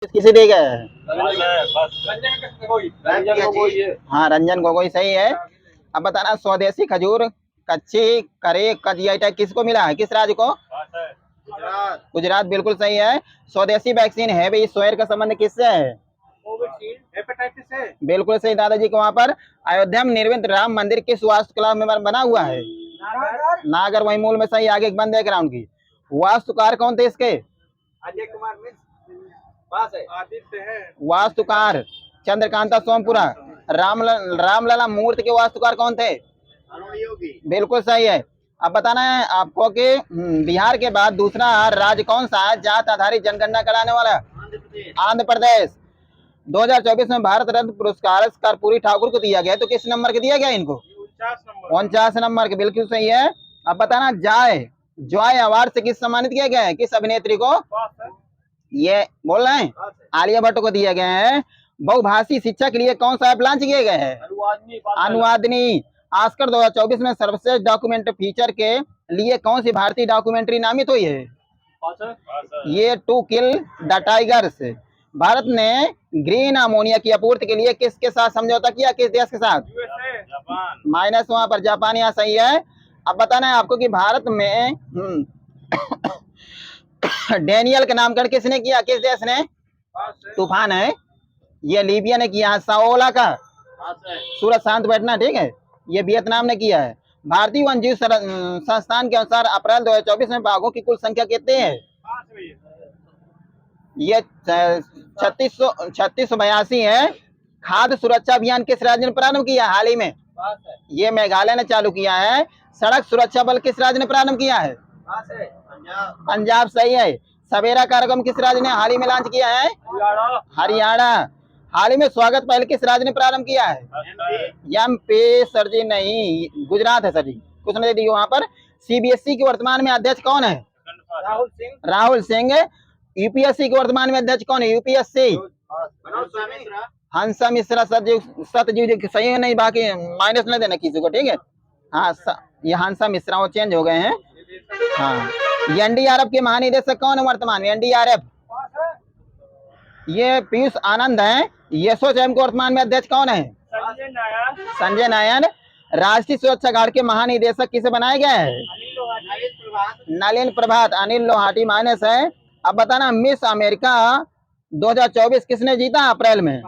किसे दे गए हैं? रंजन गोगोई है। हाँ, रंजन गोगोई सही है। अब बताना, स्वदेशी खजूर कच्ची करे का जीआई टैग किसको मिला है, किस राज्य को? गुजरात बिल्कुल सही है। स्वदेशी वैक्सीन है भाई, सोयर का संबंध किससे है? हेपेटाइटिस है। बिल्कुल सही दादाजी को। वहाँ पर अयोध्या में निर्मित राम मंदिर किस वास्तुकला में बना हुआ है? नागर। वही मूल में सही। आगे बंद है ग्राउंड की। वास्तुकार कौन थे इसके? अजय कुमार पास है। आदित्य है। वास्तुकार चंद्रकांता सोमपुरा। रामलला मूर्ति के वास्तुकार कौन थे? योगी। बिल्कुल सही है। अब बताना है आपको कि बिहार के बाद दूसरा राज्य कौन सा है जात आधारित जनगणना कराने वाला? आंध्र प्रदेश। 2024 में भारत रत्न पुरस्कार कर्पूरी ठाकुर को दिया गया, तो किस नंबर के दिया गया इनको? 49 नंबर के। बिल्कुल सही है। अब बताना, जॉय अवार्ड से किस सम्मानित किया गया है, किस अभिनेत्री को? ये बोल रहे हैं, आलिया भट्ट को दिया गया है। बहुभाषी शिक्षा के लिए कौन सा ऐप लॉन्च किया गया है? अनुवादनी। ऑस्कर 2024 में सर्वश्रेष्ठ डॉक्यूमेंट्री फीचर के लिए कौन सी भारतीय डॉक्यूमेंट्री नामित हुई है? ये टू किल द टाइगर्स। भारत ने ग्रीन अमोनिया की आपूर्ति के लिए किसके साथ समझौता किया, किस देश के साथ? माइनस वहां पर जापान। यहाँ सही है। अब बताना है आपको कि भारत में डेनियल का नामकरण किसने किया, किस देश ने? तूफान है, ये लीबिया ने किया। साओला का सूरज शांत बैठना, ठीक है, ये वियतनाम ने किया है। भारतीय वन्यजीव संस्थान के अनुसार अप्रैल 2024 में बाघों की कुल संख्या कितनी है? ये 3682 है। खाद्य सुरक्षा अभियान किस राज्य ने प्रारंभ किया हाल ही में? ये मेघालय ने चालू किया है। सड़क सुरक्षा बल किस राज्य ने प्रारंभ किया है? पंजाब सही है। सवेरा कार्यक्रम किस राज्य ने हाल ही में लॉन्च किया है? हरियाणा। हाल ही में स्वागत पहल किस राज्य ने प्रारंभ किया है? एमपी सर जी नहीं, गुजरात है सर जी। कुछ नहीं दी वहां पर। सीबीएसई के वर्तमान में अध्यक्ष कौन है? राहुल सिंह। यूपीएससी के वर्तमान में अध्यक्ष कौन है? यूपीएससी हंसा मिश्रा। सतजीव जी सही है, नहीं बाकी माइनस नहीं देना किसी को, ठीक है। हाँ, ये हंसा मिश्रा, वो चेंज हो गए हैं। हाँ, एनडीआरएफ के महानिदेशक कौन है वर्तमान में? एनडीआरएफ ये पीयूष आनंद है। एसोचैम के वर्तमान में अध्यक्ष कौन है? संजय नायन। राष्ट्रीय सुरक्षा गार्ड के महानिदेशक किसे बनाया गया है? नलिन प्रभात। अनिल लोहाटी माइनस है। अब बताना, मिस अमेरिका 2024 किसने जीता अप्रैल में?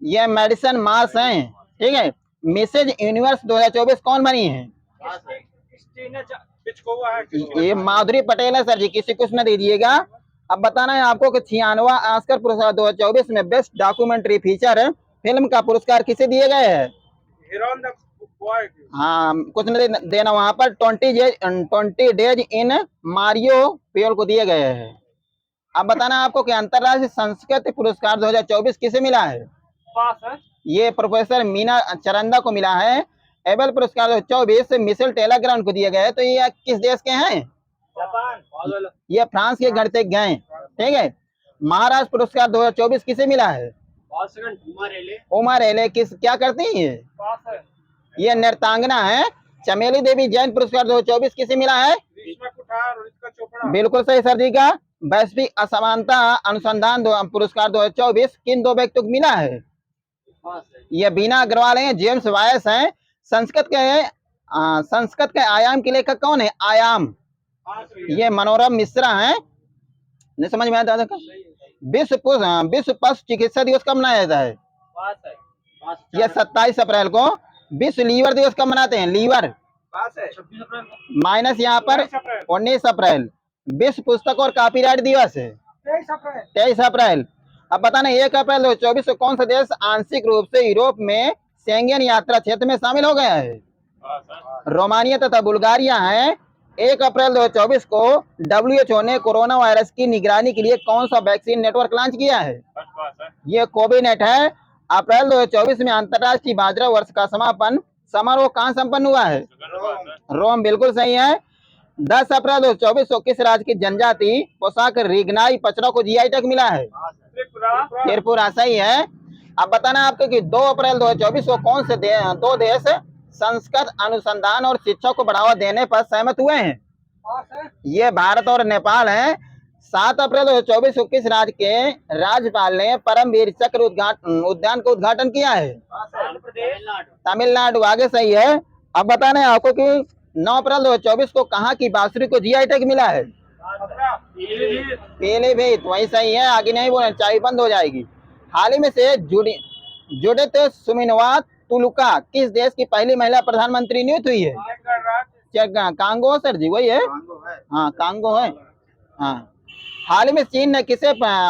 ये मेडिसन मार्स है, ठीक है। मिसेज यूनिवर्स 2024 कौन बनी है? ये माधुरी पटेल है सर जी, किसी कुछ न दे दिएगा। अब बताना है आपको कि 96वां ऑस्कर पुरस्कार 2024 में बेस्ट डॉक्यूमेंट्री फीचर फिल्म का पुरस्कार किसे दिए गए है? हाँ, कुछ नहीं देना वहां पर। 20 डेज इन मारियो पियोल को दिए गए हैं। अब बताना आपको कि अंतरराष्ट्रीय संस्कृत पुरस्कार 2024 किसे मिला है? ये प्रोफेसर मीना चरंदा को मिला है। एबल पुरस्कार 2024 मिशेल टेलीग्राम को दिए गए, तो ये किस देश के हैं? जापान। ये फ्रांस के गणितज्ञ हैं, ठीक है। महाराष्ट्र पुरस्कार 2024 किसे मिला है? उमा रेले किस क्या करती है? ये नृत्यांगना है। चमेली देवी जैन पुरस्कार 2024 किसे मिला है? बिल्कुल सही सर जी का। वैश्विक असमानता अनुसंधान पुरस्कार 2024 किन दो व्यक्तियों को मिला है? ये बीना अग्रवाल है, जेम्स वायस है। संस्कृत के आयाम के लेखक कौन है? आयाम, ये मनोरम मिश्रा है। नहीं समझ में आता था? विश्व पशु चिकित्सा दिवस कब मनाया जाता है? यह 27 अप्रैल को। विश्व लीवर दिवस कब मनाते हैं? लीवर माइनस यहाँ पर 19 अप्रैल। विश्व पुस्तक और कॉपीराइट दिवस है 23 अप्रैल। अब बताना, 1 अप्रैल 2024 को कौन सा देश आंशिक रूप से यूरोप में शेंगेन यात्रा क्षेत्र में शामिल हो गया है? रोमानिया तथा बुल्गारिया है। 1 अप्रैल 2024 को WHO ने कोरोना वायरस की निगरानी के लिए कौन सा वैक्सीन नेटवर्क लॉन्च किया है? ये कोविनेट है। अप्रैल 2024 में अंतरराष्ट्रीय बाजरा वर्ष का समापन समारोह कहाँ संपन्न हुआ है? रोम बिल्कुल सही है। 10 अप्रैल 2024 को किस राज्य की जनजाति पोशाक रिगनाई पचरा को जीआई टैग मिला है? त्रिपुरा सही है। अब बताना आपको कि 2 अप्रैल 2024 को कौन से दो देश संस्कृत अनुसंधान और शिक्षा को बढ़ावा देने पर सहमत हुए हैं? ये भारत और नेपाल है। 7 अप्रैल 2024 को किस राज्य के राज्यपाल ने परमवीर चक्र उद्यान का उद्घाटन किया है? आंध्र प्रदेश। तमिलनाडु। आगे सही है। अब बताना है आपको कि 9 अप्रैल 2024 को कहाँ की बांसुरी को जीआई टैग मिला है? पीलीभीत। वही सही है, आगे नहीं बोले चाय बंद हो जाएगी। हाल ही में से जुडिथ सुमिनवा तुलुका किस देश की पहली महिला प्रधानमंत्री नियुक्त हुई है? कांगो सर जी, वही है। हाँ कांगो है। हाँ। हाल ही में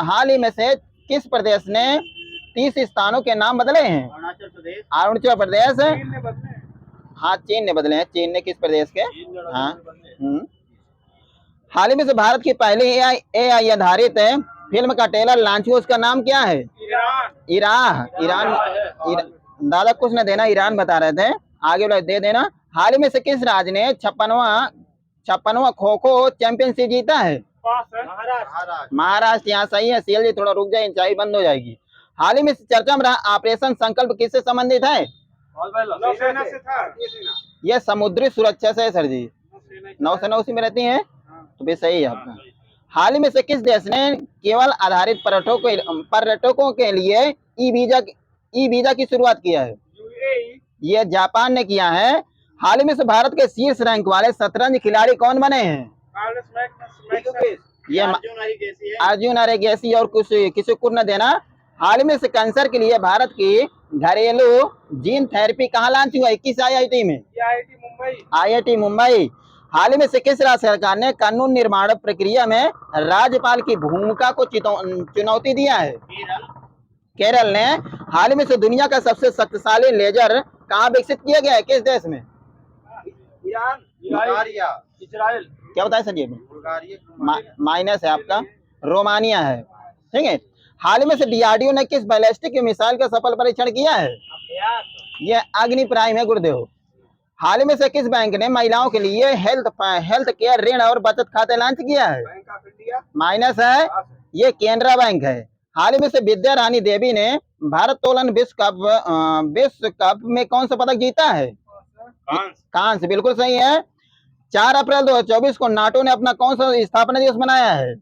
हाल ही में से किस प्रदेश ने 30 स्थानों के नाम बदले हैं? अरुणाचल प्रदेश। हाँ चीन ने बदले हैं। चीन ने किस प्रदेश के? हाँ। हाल ही में से भारत की पहली एआई आधारित फिल्म का ट्रेलर लॉन्च हुआ, उसका नाम क्या है? ईरान। दादा कुछ न देना, ईरान बता रहे थे, आगे दे देना। हाल ही में से किस राज्य ने 56वां खो खो चैंपियनशिप जीता है? महाराष्ट्र। यहाँ सही है। सीएल जी थोड़ा रुक जाए, चाय बंद हो जाएगी। हाल ही में चर्चा में रहा ऑपरेशन संकल्प किससे संबंधित है? नौसेना से था। यह समुद्री सुरक्षा से है सर जी। नौसेना उसी में रहती है, तो भी सही है आपका। हाल ही में से किस देश ने केवल आधारित पर्यटकों के लिए ई वीजा की शुरुआत किया है? यह जापान ने किया है। हाल ही में से भारत के शीर्ष रैंक वाले शतरंज खिलाड़ी कौन बने हैं? ये अर्जुन अरेगेसी और किसी को न देना। हाल ही में से कैंसर के लिए भारत की घरेलू जीन थेरेपी कहाँ लॉन्च हुआ है? किस आईआईटी में? आईआईटी मुंबई। हाल ही में से किस राज्य सरकार ने कानून निर्माण प्रक्रिया में राज्यपाल की भूमिका को चुनौती दिया है? केरल ने। हाल ही में से दुनिया का सबसे शक्तिशाली लेजर कहाँ विकसित किया गया है? किस देश में? इजराइल। क्या बताया सर? ये माइनस है आपका, रोमानिया है। ठीक है। हाल ही में से डीआरडीओ ने किस बैलिस्टिक मिसाइल का सफल परीक्षण किया है? यह अग्नि प्राइम है गुरुदेव। हाल ही में से किस बैंक ने महिलाओं के लिए हेल्थ केयर ऋण और बचत खाते लॉन्च किया है? माइनस है, ये केनरा बैंक है। हाल ही में से विद्या रानी देवी ने भारत्तोलन विश्व कप में कौन सा पदक जीता है? कांस्य। बिल्कुल सही है। 4 अप्रैल 2024 को नाटो ने अपना कौन सा स्थापना दिवस मनाया है?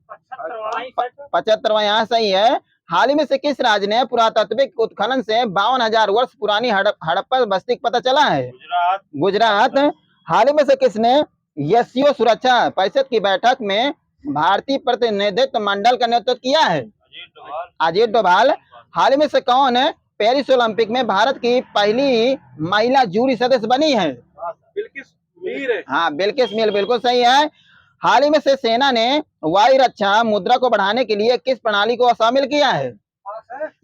75वां। यहाँ सही है। हाल ही में से किस राज्य ने पुरातात्विक उत्खनन से 52,000 वर्ष पुरानी हड़प्पा बस्ती पता चला है? गुजरात। हाल ही में से किसने एससीओ सुरक्षा परिषद की बैठक में भारतीय प्रतिनिधित्व मंडल का नेतृत्व किया है? अजीत डोभाल। हाल ही में से कौन पेरिस ओलंपिक में भारत की पहली महिला जूरी सदस्य बनी है? हाँ बिल्किस मील। बिल्कुल सही है। हाल ही में से सेना ने वायु रक्षा मुद्रा को बढ़ाने के लिए किस प्रणाली को शामिल किया है?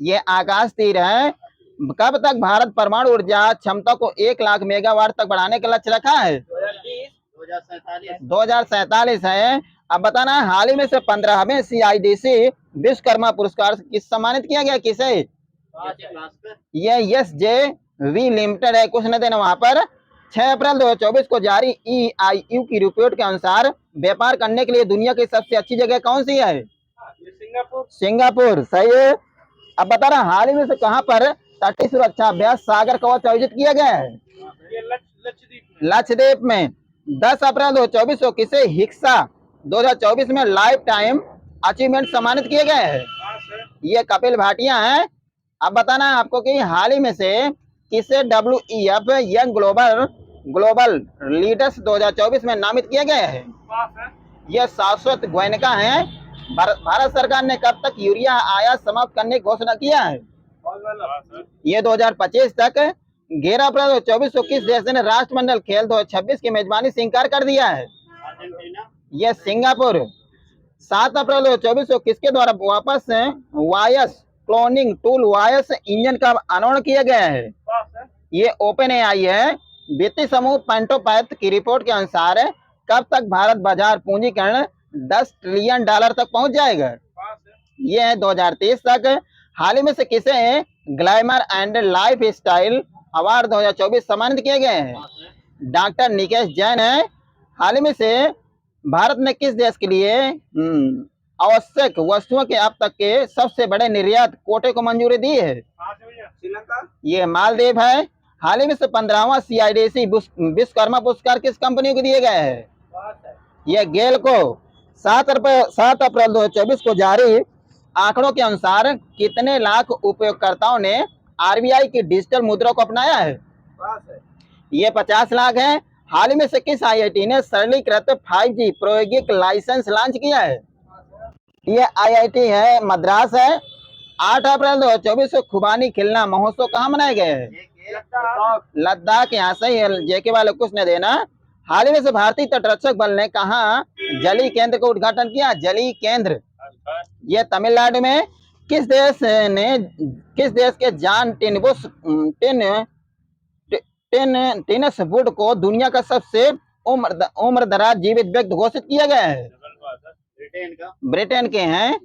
ये आकाश तीर है। कब तक भारत परमाणु ऊर्जा क्षमता को 1 लाख मेगावाट तक बढ़ाने का लक्ष्य रखा है? 2047 है। अब बताना, हाल ही में से 15वें CIDC विश्वकर्मा पुरस्कार किस सम्मानित किया गया? किसे? ये SJV लिमिटेड है, कुछ न देना वहां पर। 6 अप्रैल 2024 को जारी EIU की रिपोर्ट के अनुसार व्यापार करने के लिए दुनिया की सबसे अच्छी जगह कौन सी है? सिंगापुर। सही है। अब बता रहा, हाल ही में से कहां पर तटीय सुरक्षा अभ्यास सागर कवच आयोजित किया गया है? लक्षद्वीप में। 10 अप्रैल 2024 को किसे हिक्सा 2024 में लाइफ टाइम अचीवमेंट सम्मानित किए गए हैं? ये कपिल भाटिया है। अब बताना है आपको कि हाल ही में से किसे WEF यंग ग्लोबल लीडर्स 2024 में नामित किया गया है? यह शाश्वत गोयनका है। भारत सरकार ने कब तक यूरिया आयात समाप्त करने की घोषणा किया है? ये 2025 तक। 11 अप्रैल 2024 को किस देश ने राष्ट्रमंडल खेल 2026 की मेजबानी से इंकार कर दिया है? यह सिंगापुर। 7 अप्रैल 2024 को किसके द्वारा वापस voice cloning tool voice engine का अनावरण किया गया है? ये OpenAI है। वित्तीय समूह पेंटोपैथ की रिपोर्ट के अनुसार कब तक भारत बाजार पूंजीकरण $10 ट्रिलियन तक पहुंच जाएगा? ये है 2030 तक। हाल ही में से किसे glamour and life style award 2024 सम्मानित किए गए हैं? डॉक्टर निकेश जैन है। हाल ही में से भारत ने किस देश के लिए आवश्यक वस्तुओं के अब तक के सबसे बड़े निर्यात कोटे को मंजूरी दी है? श्रीलंका। ये मालदीव है। हाल ही में से 15वां CIDC विश्वकर्मा पुरस्कार किस कंपनी को दिए गए हैं? ये गेल को। 7 अप्रैल 2024 को जारी आंकड़ों के अनुसार कितने लाख उपयोगकर्ताओं ने आरबीआई की डिजिटल मुद्रा को अपनाया है? पास है। ये 50 लाख है। हाल ही में से किस आईआईटी ने सरलीकृत 5G प्रायोगिक लाइसेंस लॉन्च किया है? ये आईआईटी है मद्रास है। 8 अप्रैल 2024 को खुबानी खिलना महोत्सव कहाँ मनाए गए हैं? लद्दाख। यहाँ से ही जेके वाले कुछ नहीं देना। हाल ही में से भारतीय तटरक्षक बल ने कहा जली केंद्र का उद्घाटन किया? जली केंद्र ये तमिलनाडु में। किस देश के जॉन टिनस वुड को दुनिया का सबसे उम्र दराज जीवित व्यक्ति घोषित किया गया है? ब्रिटेन के हैं।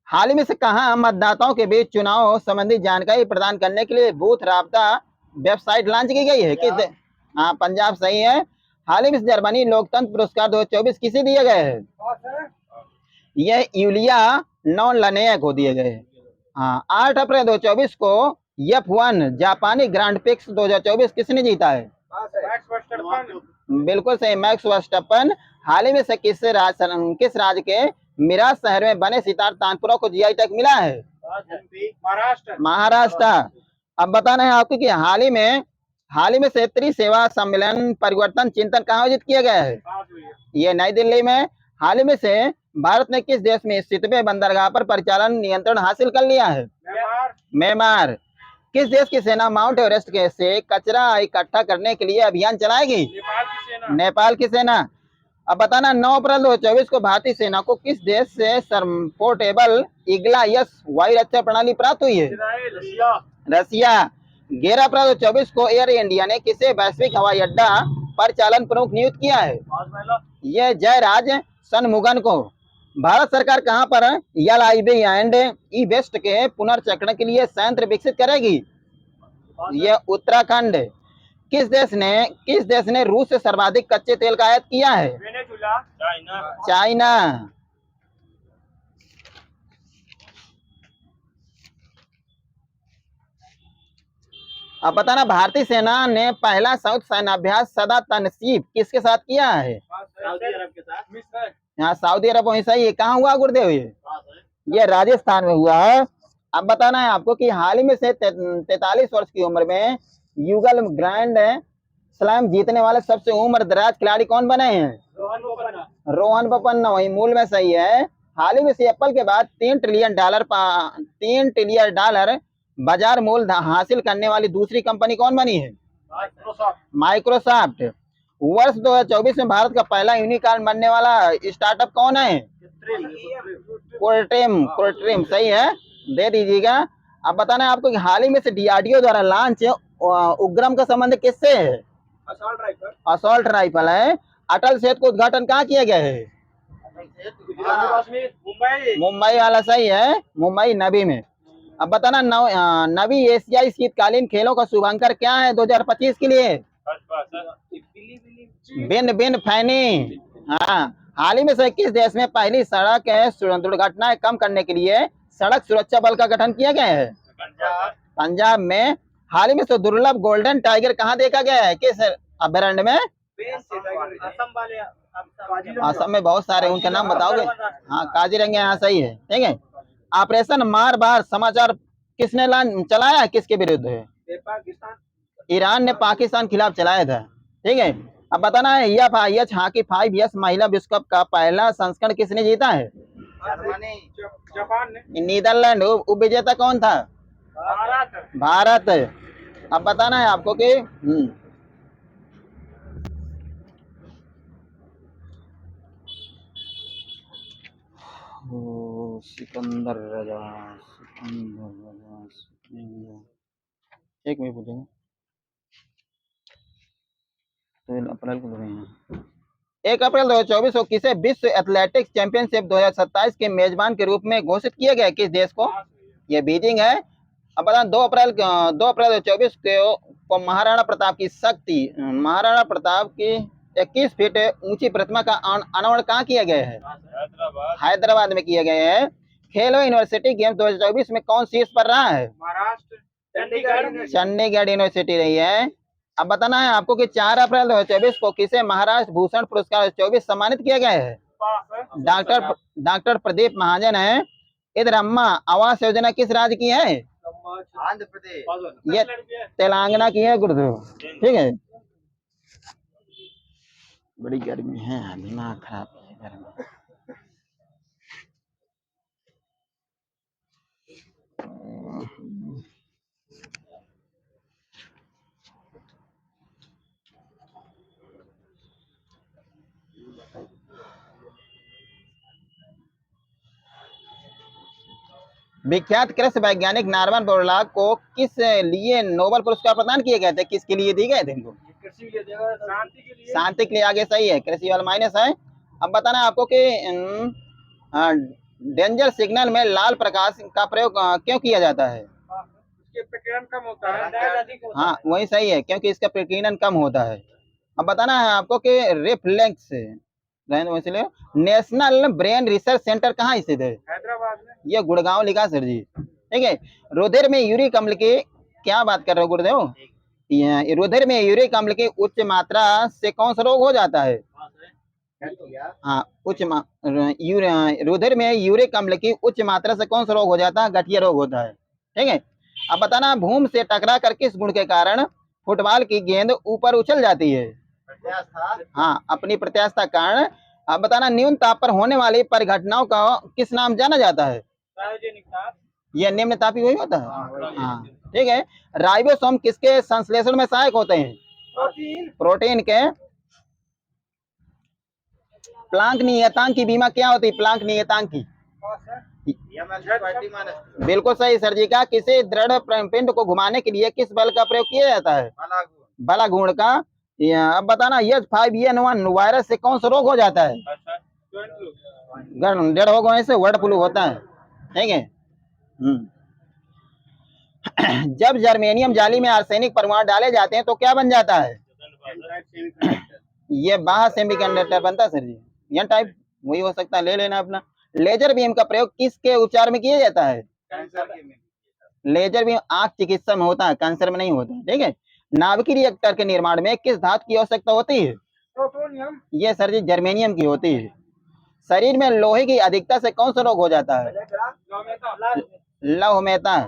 हाल ही में से कहा मतदाताओं के बीच चुनाव संबंधी जानकारी प्रदान करने के लिए बूथ राबता वेबसाइट लॉन्च की गई है? हाँ, पंजाब सही है। हाल ही में जर्मनी लोकतंत्र पुरस्कार 2024 किसे दिए गए हैं? यह यूलिया नॉनलानेया को दिए गए। हाँ, 8 अप्रैल 2024 को F1 जापानी ग्रांड प्रिक्स 2024 किसने जीता है? बिल्कुल सही, मैक्स वर्स्टप्पन। हाल ही में से किस राज्य के मिराज शहर में बने सितार तानपुरा को जीआई टैग मिला है? महाराष्ट्र। अब बताना है आपको कि हाल ही में से त्रिसेवा सम्मेलन परिवर्तन चिंतन कहाँ आयोजित किया गया है? ये नई दिल्ली में। हाल ही में से भारत ने किस देश में स्थित बंदरगाह पर परिचालन नियंत्रण हासिल कर लिया है? म्यांमार। किस देश की सेना माउंट एवरेस्ट से कचरा इकट्ठा करने के लिए अभियान चलाएगी? नेपाल की सेना। अब बताना 9 अप्रैल 2024 को भारतीय सेना को किस देश से पोर्टेबल ईगला यस वायु रक्षा प्रणाली प्राप्त हुई है? रसिया। 11 अप्रैल 2024 को एयर इंडिया ने किसे वैश्विक हवाई अड्डा परिचालन प्रमुख नियुक्त किया है? यह जयराज सनमुगन को। भारत सरकार कहां पर LIV एंड ई वेस्ट के पुनर्चक्रण के लिए संयंत्र विकसित करेगी? यह उत्तराखंड। किस देश ने रूस से सर्वाधिक कच्चे तेल का आयात किया है? चाइना। अब बताना भारतीय सेना ने पहला साउथ सैन्याभ्यास सदा तनसीब किसके साथ किया है? यहाँ सऊदी अरब वहीं सही है। कहाँ हुआ गुरुदेव? ये राजस्थान में हुआ है। अब बताना है आपको कि हाल ही में से 43 वर्ष की उम्र में युगल ग्रैंड स्लैम जीतने वाले सबसे उम्र दराज खिलाड़ी कौन बने हैं? रोहन बोपन्ना वही मूल में सही है। हाल ही में से एप्पल के बाद 3 ट्रिलियन डॉलर बाजार मूल्य हासिल करने वाली दूसरी कंपनी कौन बनी है? माइक्रोसॉफ्ट। वर्ष 2024 में भारत का पहला यूनिकॉर्न बनने वाला स्टार्टअप कौन है? कोल्ट्रीम सही है, दे दीजिएगा। अब बताना है आपको कि हाल ही में से DRDO द्वारा लॉन्च उग्रम का संबंध किससे है? असॉल्ट राइफल है। अटल सेतु का उद्घाटन कहाँ किया गया है? मुंबई वाला सही है, मुंबई नवी में। अब बताना नवी एशियाई शीतकालीन खेलों का शुभांकर क्या है 2025 के लिए? बिन फैनी। हाँ, हाल ही में से किस देश में पहली सड़क दुर्घटनाएं कम करने के लिए सड़क सुरक्षा बल का गठन किया गया है? पंजाब में। हाल ही में से दुर्लभ गोल्डन टाइगर कहाँ देखा गया है? किस अभयारण्य में? असम में बहुत सारे, उनका नाम बताओगे? हाँ, काजीरंगा यहाँ सही है। ठीक है। ऑपरेशन मार बार समाचार किसने चलाया, किसके विरुद्ध है? ईरान ने पाकिस्तान खिलाफ चलाया था। ठीक है। अब बताना है EFIH हॉकी 5S महिला विश्व कप का पहला संस्करण किसने जीता है? जापान ने। नीदरलैंड। उप विजेता कौन था? भारत। अब बताना है आपको कि सिकंदर राजा एक मिनट पूछेंगे तो अप्रैल को 1 अप्रैल 2024 को किसे विश्व एथलेटिक्स चैंपियनशिप 2027 के मेजबान के रूप में घोषित किया गया? किस देश को? यह बीजिंग है। अब बता 2 अप्रैल 2024 को महाराणा प्रताप की 21 फीट ऊंची प्रतिमा का अनावरण कहाँ किया गया है? हैदराबाद में किया गया है। खेलो यूनिवर्सिटी गेम्स 2024 में कौन शीर्ष पर रहा है? महाराष्ट्र। चंडीगढ़ यूनिवर्सिटी रही है। अब बताना है आपको कि 4 अप्रैल 2024 को किसे महाराष्ट्र भूषण पुरस्कार 2024 सम्मानित किया गया है? डॉक्टर प्रदीप महाजन है। इंदिरा आवास योजना किस राज्य की है? आंध्र प्रदेश। ये तेलंगाना की है गुरुदेव। ठीक है, बड़ी गर्मी है, दिमाग खराब है गर्मी। विख्यात कृषि वैज्ञानिक नॉर्मन बोरलॉग को किस लिए नोबेल पुरस्कार प्रदान किए गए थे? किसके लिए दिए गए थे इनको? कृषि के लिए देगा, शांति के लिए। शांति के लिए, आगे सही है, कृषि वाला माइनस है। अब बताना है आपको कि डेंजर सिग्नल में लाल प्रकाश का प्रयोग क्यों किया जाता है? उसके प्रकीर्णन कम होता है। हाँ वही सही है, क्योंकि इसका प्रकीर्णन कम होता है। अब बताना है आपको कि reflex national brain research centre कहाँ स्थित है? हैदराबाद में। ये गुड़गांव लिखा सर जी। ठीक है, रुधिर में यूरिक अम्ल की, क्या बात कर रहे हो गुरुदेव? ये रुधिर में यूरिक अम्ल की उच्च मात्रा से कौन सा रोग हो जाता है? हाँ, रुधिर में यूरिक अम्ल की उच्च मात्रा से कौन सा रोग हो जाता है? गठिया रोग होता है। ठीक है, अब बताना भूमि से टकरा कर किस गुण के कारण फुटबॉल की गेंद ऊपर उछल जाती है? हाँ, अपनी प्रत्यास्थता कारण। अब बताना निम्न ताप पर होने वाली परिघटनाओं का किस नाम जाना जाता है? यह निम्न तापी वही होता है। हाँ ठीक है, राइबोसोम किसके संश्लेषण में सहायक होते हैं? प्रोटीन के। प्लांक नियतांक की बीमा क्या होती है? प्लांक नियतांक की, बिल्कुल सही सर जी का। किसी दृढ़ पिंड को घुमाने के लिए किस बल का प्रयोग किया जाता है? बला गुण का। अब बताना H5N1 वायरस से कौन सा रोग हो जाता है? डेढ़ रोग होने से वर्ड फ्लू होता है। ठीक है। जब जर्मेनियम जाली में आर्सेनिक परमाणु डाले जाते हैं तो क्या बन जाता है? ये बाह्य सेमीकंडक्टर बनता है सर जी। यह टाइप वही हो सकता है, ले लेना अपना। लेजर बीम का प्रयोग किसके उपचार में किया जाता है? लेजर बीम आंख चिकित्सा में होता है, कैंसर में नहीं होता। ठीक है, नाभिकीय रिएक्टर के निर्माण में किस धातु की आवश्यकता होती है? प्लूटोनियम। ये सर जी जर्मेनियम की होती है। शरीर में लोहे की अधिकता से कौन सा रोग हो जाता है? लौह मेहता।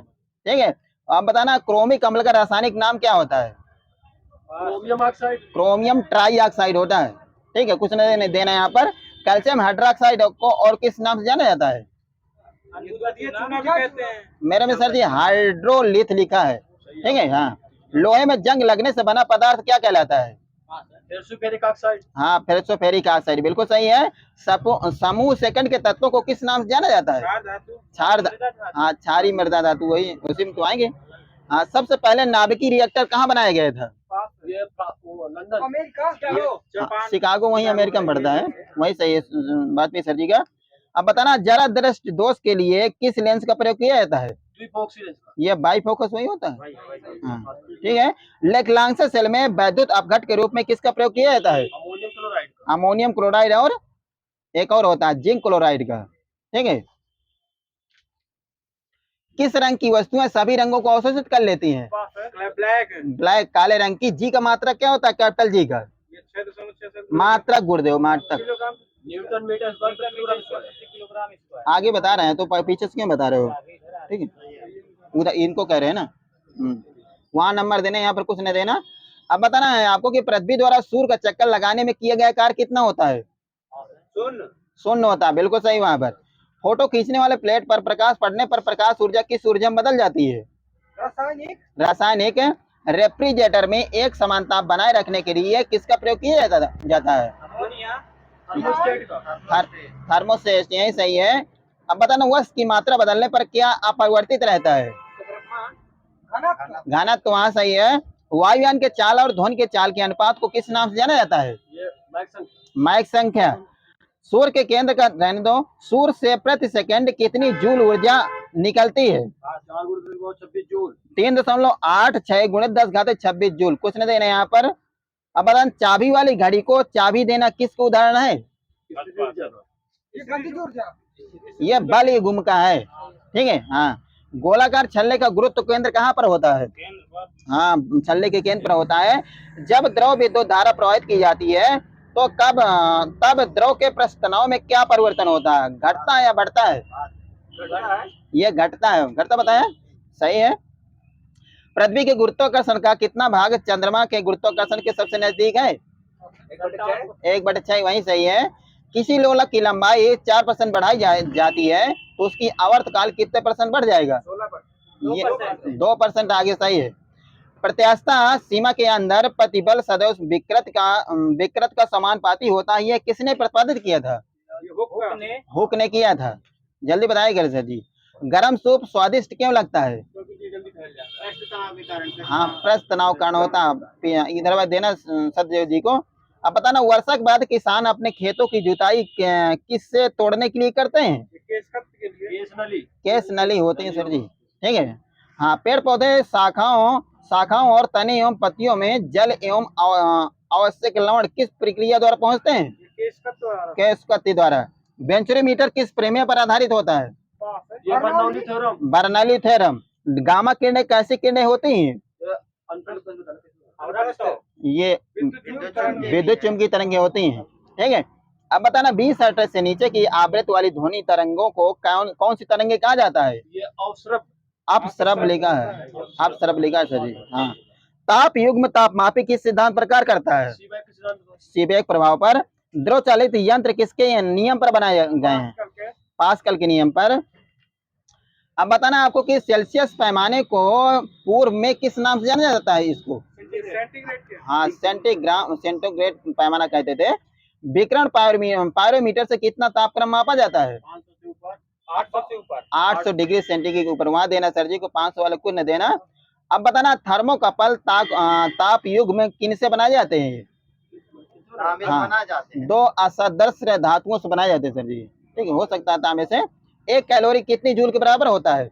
ठीक है, आप बताना क्रोमिक अम्ल का रासायनिक नाम क्या होता है? Chromium oxide. Chromium try oxide होता है। ठीक है, कुछ नहीं देना यहाँ पर। कैल्शियम हाइड्रोक्साइड को और किस नाम से जाना जाता है? मेरे में सर जी हाइड्रोलिथ लिखा है। ठीक है, हाँ। लोहे में जंग लगने से बना पदार्थ क्या कहलाता है? Ferric oxide. हाँ, फेरिक ऑक्साइड, बिल्कुल सही है। समूह सेकंड के तत्वों को किस नाम से जाना जाता है? हाँ, क्षारीय मृदा धातु, वही उसी में तो आएंगे। हाँ, सबसे पहले नाभिकीय रिएक्टर कहाँ बनाया गया था? शिकागो, वही अमेरिका में पड़ता है, वही सही है बात भी सर जी का। अब बताना जरा दृष्टि दोष के लिए किस लेंस का प्रयोग किया जाता है? ये बाईफोकस वही होता है। हाँ ठीक है, लेक्लांक्स सेल में वैद्युत अपघट के रूप में किसका प्रयोग किया जाता है? अमोनियम क्लोराइड और एक और होता है जिंक क्लोराइड का। ठीक है, किस रंग की वस्तुएं सभी रंगों को अवशोषित कर लेती हैं? ब्लैक, काले रंग की। जी का मात्रक क्या होता है? कैपिटल जी का मात्रक गुरुदेव, मात्रक। न्यूटन मीटर वर्ग प्रति किलोग्राम। आगे बता रहे हैं तो पीछे से क्यों बता रहे हो? ठीक है, उधर इनको कह रहे हैं ना, वहां नंबर देना, यहाँ पर कुछ नहीं देना। अब बताना है आपको कि पृथ्वी द्वारा सूर्य का चक्कर लगाने में किया गया कार्य कितना होता है? शून्य होता है, बिल्कुल सही। वहां पर फोटो खींचने वाले प्लेट पर प्रकाश पड़ने पर प्रकाश ऊर्जा किस ऊर्जा में बदल जाती है? रासायनिक। रेफ्रिजरेटर में एक समान ताप बनाए रखने के लिए किसका प्रयोग किया जाता है? थर्मोस्टेट, यही सही है। अब बताना वस्तु की मात्रा बदलने पर क्या अपरिवर्तित रहता है? घनत्व, वहाँ सही है। वायुयान के चाल और ध्वनि के चाल के अनुपात को किस नाम से जाना जाता है? मैक संख्या। सूर्य के केंद्र का रहने दो। सूर्य से प्रति सेकंड कितनी जूल ऊर्जा निकलती है? 3.86 गुणित 10⁻26 जूल। कुछ नहीं देना यहाँ पर। अब बताना चाबी वाली घड़ी को चाबी देना किसका उदाहरण है? यह बल युग्म का है। ठीक है, हाँ। गोलाकार छल्ले का गुरुत्व केंद्र कहाँ पर होता है? हाँ, छल्ले के केंद्र पर होता है। जब द्रव विद्युत धारा प्रवाहित की जाती है तो तब द्रव के पृष्ठ तनाव में क्या परिवर्तन होता है? घटता है या बढ़ता है? ये घटता है। घटता बताया, सही है। पृथ्वी के गुरुत्वाकर्षण का कितना भाग चंद्रमा के गुरुत्वाकर्षण के सबसे नजदीक है? 1/6, वही सही है। किसी लोलक की लंबाई 4% बढ़ाई जाती है तो उसकी आवर्तकाल कितने % बढ़ जाएगा? 16%। 2% आगे, सही है। प्रत्यास्था सीमा के अंदर प्रतिबल सदैव विकृत का समानुपाती होता है, यह किसने प्रतिपादित किया था? हुक ने किया था। जल्दी बताइए घर सर जी। गरम सूप स्वादिष्ट क्यों लगता है? हाँ, पृष्ठ तनाव कारण होता है। इधर देना सत्यदेव जी को। अब बताना, वर्षा के बाद किसान अपने खेतों की जुताई किससे तोड़ने के लिए करते हैं? केस नली होती है सर जी, ठीक है। हाँ, पेड़ पौधे शाखाओं और तने एवं पत्तियों में जल एवं आवश्यक लवण किस प्रक्रिया द्वारा पहुंचते हैं? केशकत्ती द्वारा। वेंचुरीमीटर किस प्रमेय पर आधारित होता है? Bernoulli theorem. गामा किरणें कैसी किरणें होती हैं? ये विद्युत चुम्बकीय तरंगें होती हैं, ठीक है। अब बताना, 20 हर्ट्ज से नीचे की आवृत्ति वाली ध्वनि तरंगों को कौन सी तरंगे कहा जाता है? अपस्रव लिखा है, अपस्रव लिखा है सर जी। हाँ। ताप युग्म तापमापी किस सिद्धांत पर कार्य करता है? सीबेक प्रभाव पर। द्रव चालित यंत्र किसके नियम पर बनाए गए हैं? पास्कल के नियम पर। अब बताना आपको कि सेल्सियस पैमाने को पूर्व में किस नाम से जाना जाता है? इसको हाँ, सेंटीग्रेड पैमाना कहते थे। विकिरण पायरोमीटर से कितना तापक्रम मापा जाता है? 800 डिग्री सेंटीग्रेड के ऊपर। वहां देना सर जी को, 500 वाले को न देना। अब बताना, थर्मोकपल ताप युग्म किन से बनाए जाते हैं? हाँ, 2 असदृश्य धातुओं से बनाए जाते हैं सर जी, ठीक है। हो सकता है तांबे से। 1 कैलोरी कितनी जूल के बराबर होता है?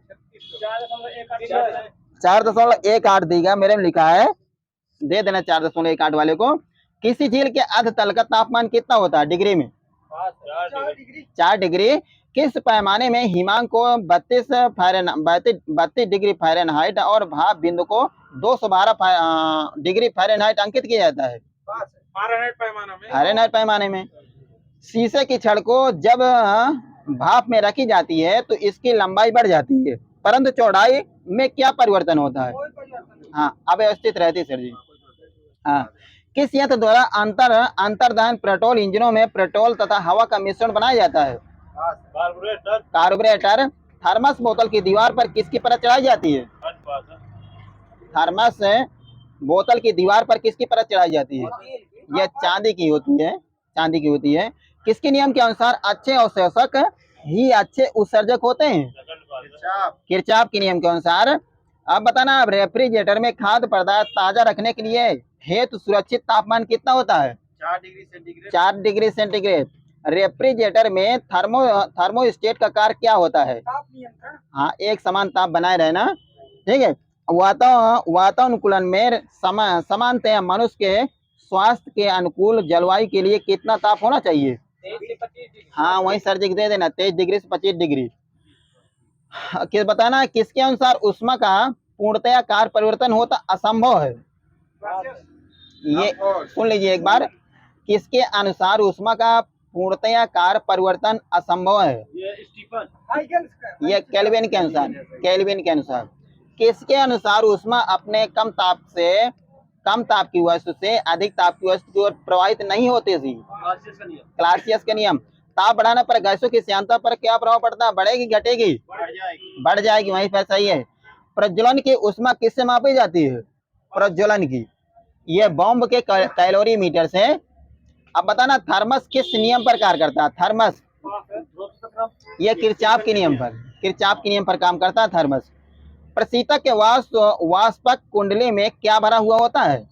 4.18 देगा, मेरे में लिखा है, दे देना 4.18 वाले को। किसी झील के अर्ध तल का तापमान कितना होता है डिग्री में? 4 डिग्री। किस पैमाने में हिमांक को 32 डिग्री फ़ारेनहाइट और भाप बिंदु को 212 डिग्री फ़ारेनहाइट अंकित किया जाता है? फ़ारेनहाइट पैमाने में। शीशे की छड़ को जब भाप में रखी जाती है तो इसकी लंबाई बढ़ जाती है, परंतु चौड़ाई में क्या परिवर्तन होता है? हाँ, अव्यवस्थित रहती है सर जी। हाँ। किस यंत्र द्वारा अंतर्दहन पेट्रोल इंजनों में पेट्रोल तथा हवा का मिश्रण बनाया जाता है? कार्बोरेटर। थर्मस बोतल की दीवार पर किसकी परत चढ़ाई जाती है? थर्मस बोतल की दीवार पर किसकी परत चढ़ाई जाती है? यह चांदी की होती है, चांदी की होती है। किसके नियम के अनुसार अच्छे अवशोषक ही अच्छे उत्सर्जक होते हैं? किरचॉफ के नियम के अनुसार। अब बताना, अब रेफ्रिजरेटर में खाद्य पदार्थ ताजा रखने के लिए हेतु सुरक्षित तापमान कितना होता है? 4 डिग्री सेंटीग्रेड। रेफ्रिजरेटर में थर्मोस्टेट का कार्य क्या होता है? हाँ, एक समान ताप बनाए रहना, ठीक है। वातानुकूलन में समानतया मनुष्य के स्वास्थ्य के अनुकूल जलवायु के लिए कितना ताप होना चाहिए? 23 से 25 डिग्री। हाँ, वही सर जी दे देना, 23 डिग्री से 25 डिग्री। किस बताना, किसके अनुसार ऊष्मा का पूर्णतया कार्य परिवर्तन होता असंभव है? ये सुन लीजिए एक बार, किसके अनुसार ऊष्मा का पूर्णतया कार्य परिवर्तन असंभव है? ये केल्विन के अनुसार, केल्विन के अनुसार। किसके अनुसार ऊष्मा अपने कम ताप की वस्तु से अधिक ताप की वस्तु की ओर प्रवाहित नहीं होती थी? क्लासियस का नियम। ताप बढ़ाने पर गैसों की श्यानता पर क्या प्रभाव पड़ता है? बढ़ेगी घटेगी? बढ़ जाएगी, वहीं पर सही है। प्रज्वलन की ऊष्मा किससे मापी जाती है? प्रज्वलन की, ये बॉम्ब के कैलोरी मीटर से। अब बताना, थर्मस किस नियम पर कार्य करता है? थर्मस, ये किरचॉफ के नियम पर काम करता है थर्मस। प्रशीतक के वाष्पक कुंडली में क्या भरा हुआ होता है?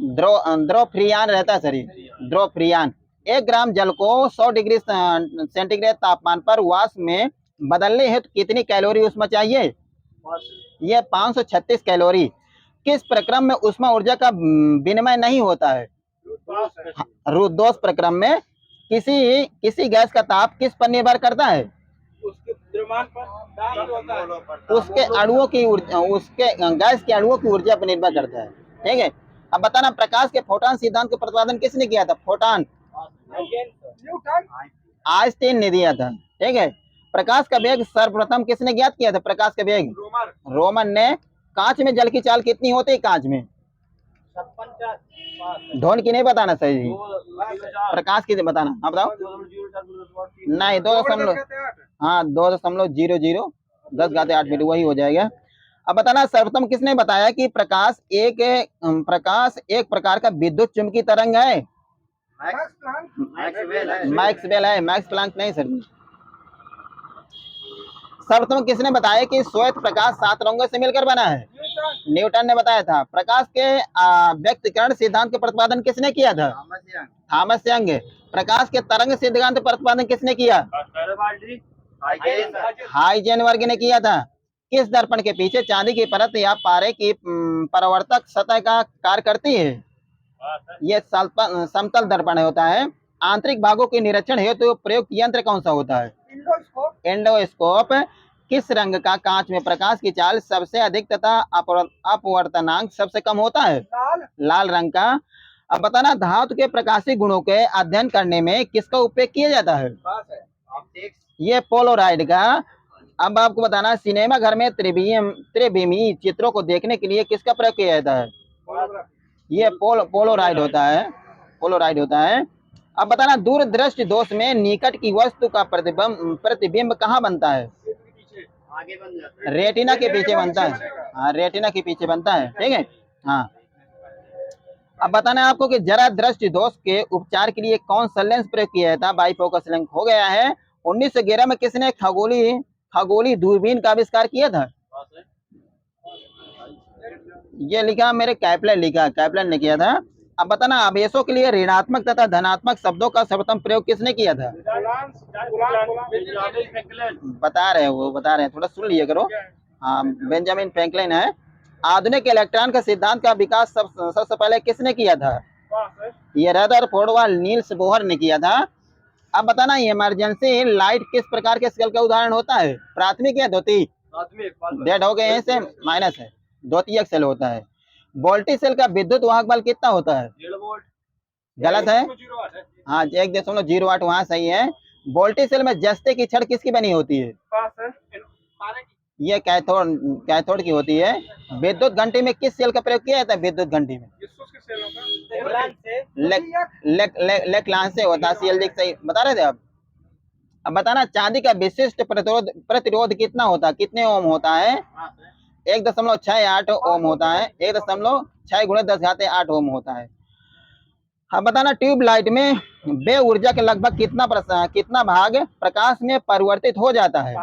द्रव फ्रियान रहता है सर, द्रव फ्रियान। 1 ग्राम जल को 100 डिग्री सेंटीग्रेड तापमान पर वाष्प में बदलने हेतु कितनी कैलोरी ऊष्मा चाहिए? यह 536 कैलोरी। किस प्रक्रम में ऊष्मा ऊर्जा का विनिमय नहीं होता है? रुद्धोष्म प्रक्रम में। किसी गैस का ताप किस पर निर्भर करता है? द्रव्यमान पर दाब जो होता है उसके अणुओं की उसके गैस के अणुओं की ऊर्जा पर निर्भर करता है। ठीक है, अब बताना प्रकाश के फोटॉन सिद्धांत का प्रतिपादन किसने किया था? फोटॉन न्यूटन आइंस्टीन ने दिया था। ठीक है, प्रकाश का वेग सर्वप्रथम किसने ज्ञात किया था? प्रकाश का वेग रोमर रोमन ने। कांच में जल की चाल कितनी होती है? कांच में 56 ढोल की नहीं बताना सही जी, 2.04 प्रकाश की बताना। हाँ बताओ। 2.04 नहीं, 2.0 हाँ 2.0010 मीटर वही हो जाएगा। अब बताना सर्वप्रथम किसने बताया कि प्रकाश एक प्रकार का विद्युत चुंबकीय तरंग है? मैक्सवेल है, मैक्स प्लांक नहीं सर। सर्वप्रथम किसने बताया कि श्वेत प्रकाश 7 रंगों से मिलकर बना है? न्यूटन ने बताया था। प्रकाश के व्यक्तीकरण सिद्धांत का प्रतिपादन किसने किया था? Thomas young. प्रकाश के तरंग सिद्धांत का प्रतिपादन किसने किया? हाइजेनबर्ग ने किया था। किस दर्पण के पीछे चांदी की परत या पारे की परावर्तक सतह का कार्य करती है? ये समतल दर्पण होता है। आंतरिक भागों के निरीक्षण हेतु प्रयुक्त यंत्र कौन सा होता है? एंडोस्कोप। किस रंग का कांच में प्रकाश की चाल सबसे अधिक तथा अपवर्तनांक सबसे कम होता है? लाल रंग का। अब बताना धातु के प्रकाशिक गुणों के अध्ययन करने में किसका उपयोग किया जाता है? ये पोलोराइड का। अब आपको बताना सिनेमा घर में त्रिविमी चित्रों को देखने के लिए किसका प्रयोग किया जाता है? ये पोलोराइड होता है, पोलोराइड होता है। अब बताना दूरदृष्टि दोष में निकट की वस्तु का प्रतिबिंब कहाँ बनता है? आगे बन जाता है रेटिना के पीछे बनता है। हाँ, रेटिना के पीछे बनता है। ठीक है, हाँ। अब बताना है आपको कि जरा दृष्टि दोष के उपचार के लिए कौन सा लेंस प्रयोग किया था? बाइफोकस लेंस हो गया है। 1911 में किसने खगोलीय दूरबीन का आविष्कार किया था? ये लिखा मेरे कैप्लन लिखा, कैप्लन ने किया था। अब बताना आवेशों के लिए ऋणात्मक तथा धनात्मक शब्दों का सर्वप्रथम प्रयोग किसने किया था? बता रहे हैं, वो बता रहे हैं, थोड़ा सुन लिया करो। हाँ, बेंजामिन फ्रैंकलिन है। आधुनिक इलेक्ट्रॉन का सिद्धांत का विकास सबसे पहले किसने किया था? ये रदरफोर्ड व नील्स बोहर ने किया था। अब बताना इमरजेंसी लाइट किस प्रकार के सेल का उदाहरण होता है? प्राथमिक या द्वितीय? डेड हो गए हैं से माइनस है, द्वितीयक सेल होता है। वोल्टेज सेल का विद्युत वाहक बल कितना होता है? 1.5 वोल्ट गलत है। हाँ, 1.08 वहाँ सही है। वोल्टेज सेल में जस्ते की छड़ किसकी बनी होती है? ये कैथोड की होती है। विद्युत घंटी में किस सेल का प्रयोग किया जाता है? विद्युत घंटी में लेक्लांस से होता है। सही बता रहे थे आप। अब बताना चांदी का विशिष्ट प्रतिरोध कितना होता है? कितने ओम होता है? 1.68 ओम होता है। 1.6 × 10⁸ ओम होता है। अब बताना ट्यूबलाइट में बे ऊर्जा के लगभग कितना भाग प्रकाश में परिवर्तित हो जाता है?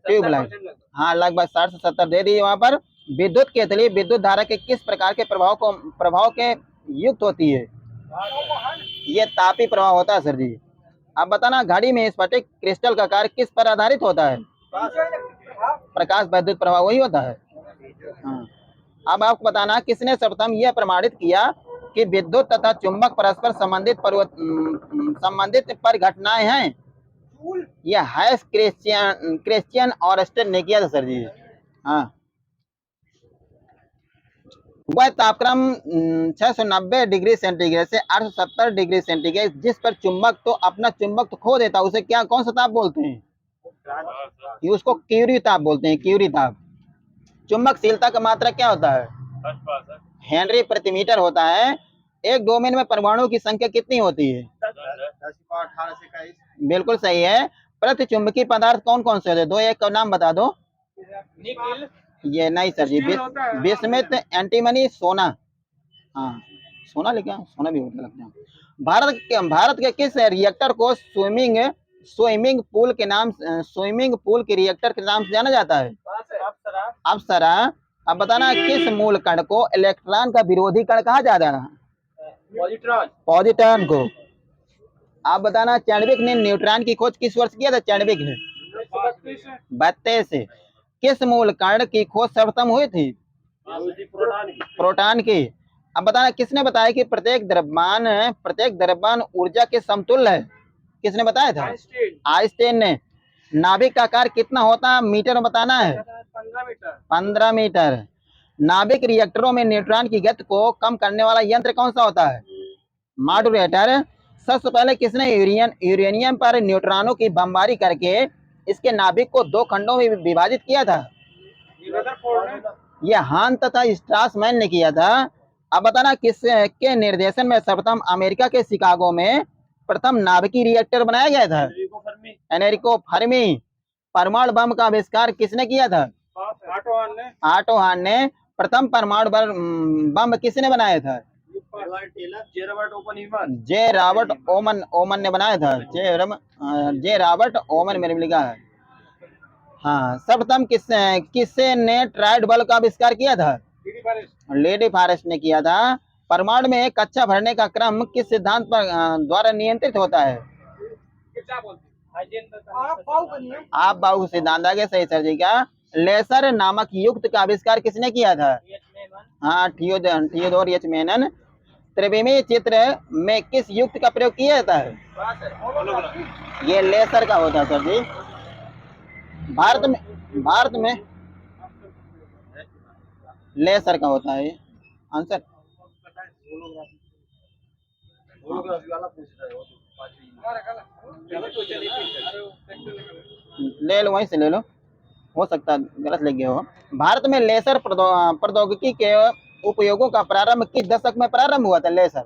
ट्यूबलाइट, हाँ लगभग 60 से 70 दे दी वहां पर। विद्युत केतली विद्युत धारा के किस प्रकार के प्रभाव के युक्त होती है? ये तापी प्रभाव होता है सर जी। अब बताना घड़ी में स्फटिक क्रिस्टल का कार्य किस पर आधारित होता है? प्रकाश विद्युत प्रभाव वही होता है। हाँ। अब आपको बताना किसने सर्वप्रथम यह प्रमाणित किया कि विद्युत तथा चुंबक परस्पर संबंधित परिघटनाएं हैं? यह हैस क्रिश्चियन और स्टेन ने किया था सर जी। हाँ, वह तापक्रम 690 डिग्री सेंटीग्रेड से 870 डिग्री सेंटीग्रेड जिस पर चुंबक तो अपना चुंबक तो खो देता है, उसे क्या कौन सा ताप बोलते हैं? उसको क्यूरी ताप बोलते हैं, क्यूरी ताप। चुंबकशीलता का मात्रा क्या होता है? हेनरी प्रति मीटर होता है। एक डोमेन में परमाणु की संख्या कितनी होती है? 10⁻18 बिल्कुल सही है। प्रतिचुंबकीय पदार्थ कौन कौन से होते हैं? 2-1 का नाम बता दो। निकिल ये नहीं सर जी, बिस्मिथ, एंटीमनी, सोना। हाँ, सोना लिखा, सोना भी होता लगता है। भारत के किस रिएक्टर को स्विमिंग पूल के रिएक्टर के नाम से जाना जाता है? अप्सरा। अब बताना किस मूल कण को इलेक्ट्रॉन का विरोधी कण कहा जाता है? पॉजिट्रॉन को। आप बताना चैडविक ने न्यूट्रॉन की खोज किस वर्ष किया था? चैडविक ने 1932। किस मूल कण की खोज सर्वप्रथम हुई थी? प्रोटॉन की। अब बताना किसने बताया कि प्रत्येक द्रव्यमान ऊर्जा के समतुल्य है? किसने बताया था? आइंस्टीन ने। नाभिक का आकार कितना होता है मीटर में बताना है? 15 मीटर। 15 मीटर। नाभिक रिएक्टरों में न्यूट्रॉन की गति को कम करने वाला यंत्र कौन सा होता है? मॉड्यूलेटर। सबसे पहले किसने यूरेनियम पर न्यूट्रॉनों की बमबारी करके इसके नाभिक को 2 खंडों में विभाजित किया था? यह हान तथा स्ट्रासमैन ने किया था। अब बताना किस के निर्देशन में सर्वप्रथम अमेरिका के शिकागो में प्रथम नाभिकीय रिएक्टर बनाया गया था? Enrico Fermi. परमाणु बम का आविष्कार किसने किया था? ऑटो हान ने। प्रथम परमाणु बम किसने बनाया था? जे रॉबर्ट ओमन ने बनाया था। जे रॉबर्ट ओमन मेरे लिखा है। हाँ, सर्वप्रथम किससे ने ट्राइड बल्ब का आविष्कार किया था? लेडी फॉरेस्ट ने किया था। परमाणु में कच्चा भरने का क्रम किस सिद्धांत पर द्वारा नियंत्रित होता है? आप बाहु सिद्धांत। आगे सही सर जी का। लेसर नामक युक्त का आविष्कार किसने किया था? हाँ, थियोडोर एच मेनन। त्रिविमीय चित्र में किस युक्त का प्रयोग किया जाता है? ये लेसर का होता है सर जी। भारत में लेसर का होता है आंसर। ले लो, वहीं से ले लो, हो सकता है गलत लग गया हो। भारत में लेसर प्रौद्योगिकी के उपयोगों का प्रारंभ किस दशक में प्रारंभ हुआ था? लेसर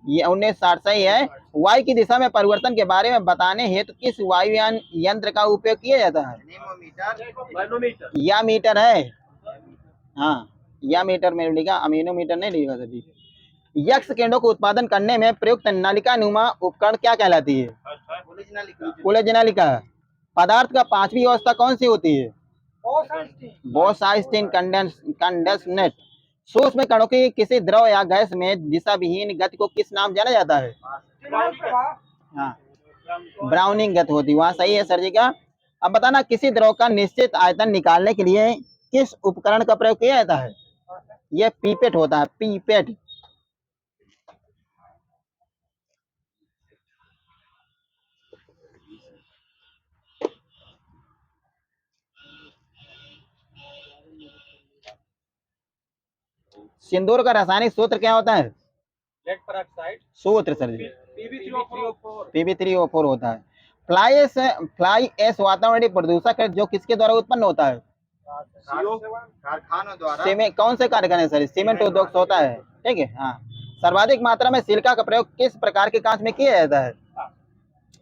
ये 1960 सही है। वायु की दिशा में परिवर्तन के बारे में बताने हेतु किस वायुयान यंत्र का उपयोग किया जाता है? या मीटर है। हाँ, या मीटर में लिखा, अमीनोमीटर नहीं लिखा सर जी। यक्ष किरणों को उत्पादन करने में प्रयुक्त नलिका नुमा उपकरण क्या कहलाती है? कूलेज नलिका। पदार्थ का 5वीं अवस्था कौन सी होती है? बोस-आइंस्टीन कंडेंसनेट। सूक्ष्म कणों की किसी द्रव या गैस में दिशा विहीन गति को किस नाम जाना जाता है? हाँ, ब्राउनिंग गति होती है, वहाँ सही है सर जी का। अब बताना किसी द्रव का निश्चित आयतन निकालने के लिए किस उपकरण का प्रयोग किया जाता है? यह पीपेट होता है, पीपेट। सिंदूर का रासायनिक सूत्र क्या होता है? Lead peroxide. सूत्र सर जी Pb3O4 होता है। फ्लाई एश वातावरणीय प्रदूषक है जो किसके द्वारा उत्पन्न होता है? कारखानों द्वारा। कौन से कारखाने सर? सीमेंट उद्योग से होता है, ठीक है। हाँ, सर्वाधिक मात्रा में सिलिका का प्रयोग किस प्रकार के कांच में किया जाता है?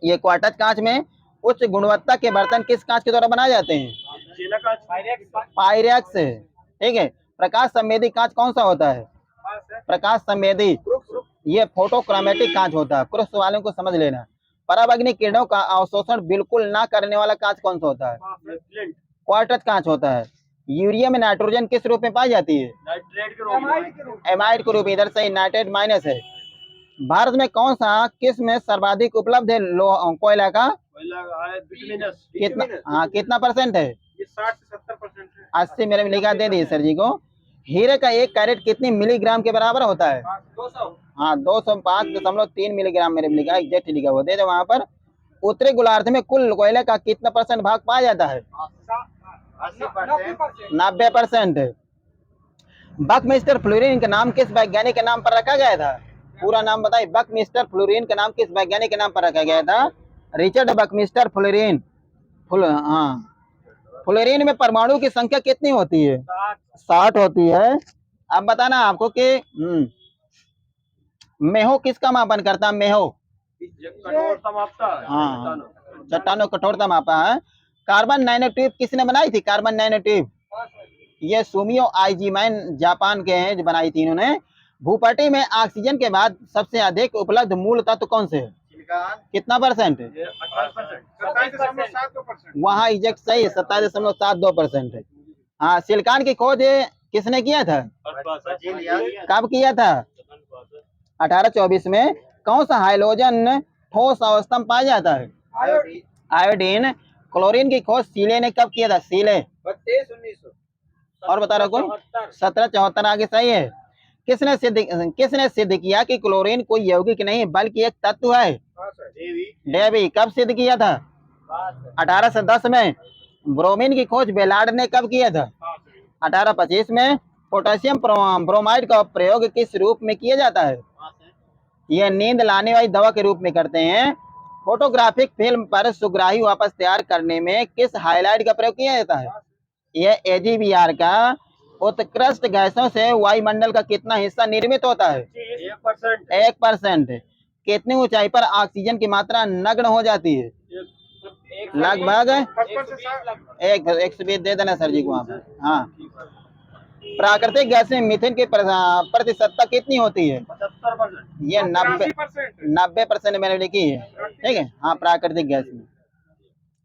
ये क्वार्टज कांच में। उच्च गुणवत्ता के बर्तन किस कांच के द्वारा बनाए जाते हैं? पायरेक्स, ठीक है। प्रकाश संवेदी कांच कौन सा होता है? प्रकाश संवेदी, ये फोटोक्रोमेटिक कांच होता है। क्रॉस वालों को समझ लेना। पराबैंगनी किरणों का अवशोषण बिल्कुल ना करने वाला कांच कौन सा होता है? क्वार्टज कांच होता है। यूरिया में नाइट्रोजन किस रूप में पाई जाती है? एमाइड के रूप में। इधर से नाइट्रेट माइनस है। भारत में कौन सा किस्म सर्वाधिक उपलब्ध है कोयला का? कितना? हाँ, कितना परसेंट है? 60 से 70% है। 80 मेरे में लिखा, दे दिए सर जी को। हीरे का 1 कैरेट कितनी मिलीग्राम के बराबर होता है? 200। हाँ, 205.3 मिलीग्राम मेरे में लिखा, एग्जैक्ट लिखा हुआ, दे दो वहां पर। उत्तरी गोलार्ध में कुल कोयले का कितना % भाग पाया जाता है? 90%। बकमिस्टर फ्लोरीन का नाम किस वैज्ञानिक के नाम पर रखा गया था? पूरा नाम बताइए। बकमिस्टर फ्लोरीन का नाम किस वैज्ञानिक के नाम पर रखा गया था? Richard Buckminster fluorine. हाँ, फ्लोरीन में परमाणु की संख्या कितनी होती है? 60 होती है। अब बताना आपको कि मेहो किसका मापन करता है? मेहो कठोरता मापता है। हाँ, चट्टानों कठोरता मापा है। कार्बन नैनो ट्यूब किसने बनाई थी? कार्बन नैनो ट्यूब ये सुमियो आइजीमैन जापान के हैं जो बनाई थी इन्होंने। भूपटल में ऑक्सीजन के बाद सबसे अधिक उपलब्ध मूल तत्व कौन से है? कितना %? 27.72%। वहाँ एग्जैक्ट सही है, 27.72% है। हाँ, सिलिकॉन की खोज किसने किया था? कब किया था? 1824 में। कौन सा हाइड्रोजन ठोस अवस्था में पाया जाता है? आयोडीन। क्लोरीन की खोज सीले ने कब किया था? सीले 32-1900। और बता रहा कोई? 1774। आगे सही है। किसने सिद्ध किया कि क्लोरीन कोई यौगिक नहीं बल्कि एक तत्व है? डेवी। कब सिद्ध किया था? पास है। 1810 में ब्रोमीन की खोज बेलार्ड ने कब किया था? 1825 में पोटेशियम ब्रोमाइड का प्रयोग किस रूप में किया जाता है? यह नींद लाने वाली दवा के रूप में करते हैं। फोटोग्राफिक फिल्म पर सुग्राही वापस तैयार करने में किस हाइलाइट का प्रयोग किया जाता है? यह AGVR का उत्कृष्ट गैसों से वायुमंडल का कितना हिस्सा निर्मित होता है? 1%। 1%। कितनी ऊंचाई पर ऑक्सीजन की मात्रा नगण्य हो जाती है? लगभग 120 दे देना सर जी को वहाँ पे। हाँ, प्राकृतिक गैस में मीथेन की प्रतिशतता कितनी होती है? 75%। ये 90% मैंने लिखी है। ठीक है, हाँ, प्राकृतिक गैस में।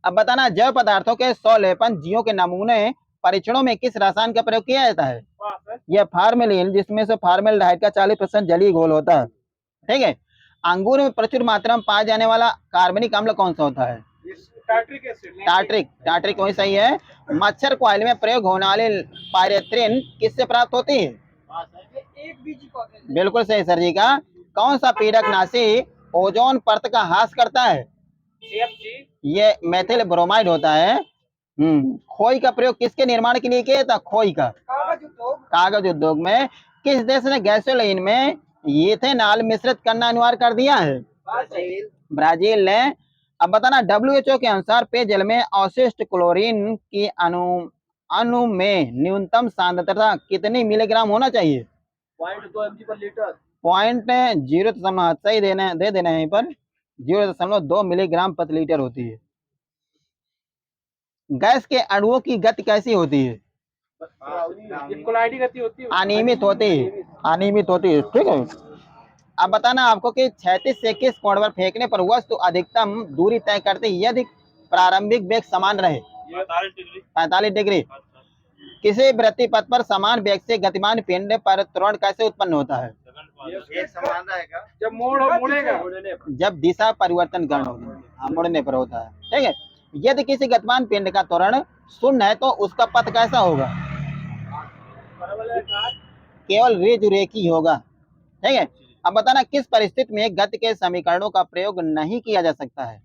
अब बताना, जैव पदार्थों के 100 लेपन जीवों के नमूने परीक्षणों में किस रसायन का प्रयोग किया जाता है? यह फार्मेलिन, जिसमें से फार्मेल्डिहाइड का 40% जलीय घोल होता है। ठीक है। अंगूर में प्रचुर मात्रा में पाया जाने वाला कार्बनिक अम्ल कौन सा होता है? Tartaric acid. टार्ट्रिक वही सही है। मच्छर कॉइल में प्रयोग होने वाले पायरेथ्रिन किससे प्राप्त होती है? एक बीजी पौधे। बिल्कुल सही सर जी का। कौन सा पीड़कनाशी ओजोन परत का ह्रास करता है? CFG। ये मेथिल ब्रोमाइड होता है। खोई का प्रयोग किसके निर्माण के लिए किया था? खोई का कागज उद्योग में। किस देश ने गैसोलीन में इथेनॉल मिश्रित करना अनिवार्य कर दिया है? ब्राजील ने। अब बताना, WHO के अनुसार पेयजल में अवशिष्ट क्लोरीन की अणु में न्यूनतम सांद्रता कितनी मिलीग्राम होना चाहिए? 0.2 mg/लीटर। 0.0 सही दे देना है, यहीं पर 0.2 मिलीग्राम प्रति लीटर होती है। गैस के अणुओं की गति कैसी होती है? कोलाइडी गति होती है। अनियमित होती है। ठीक है। अब बताना आपको कि 36 से किस कोण पर फेंकने पर वस्तु अधिकतम दूरी तय करती है यदि प्रारंभिक वेग समान रहे? 45 डिग्री। किसी वृत्तीय पथ पर समान वेग से गतिमान पिंड पर त्वरण कैसे उत्पन्न होता है? एक समान रहेगा जब मुड़ेगा। जब दिशा परिवर्तन गण होगा, मुड़ने पर होता है। ठीक है। यदि किसी गतिमान पिंड का त्वरण शून्य है तो उसका पथ कैसा होगा? केवल रेखी होगा। ठीक है। अब बताना, किस परिस्थिति में गति के समीकरणों का प्रयोग नहीं किया जा सकता है?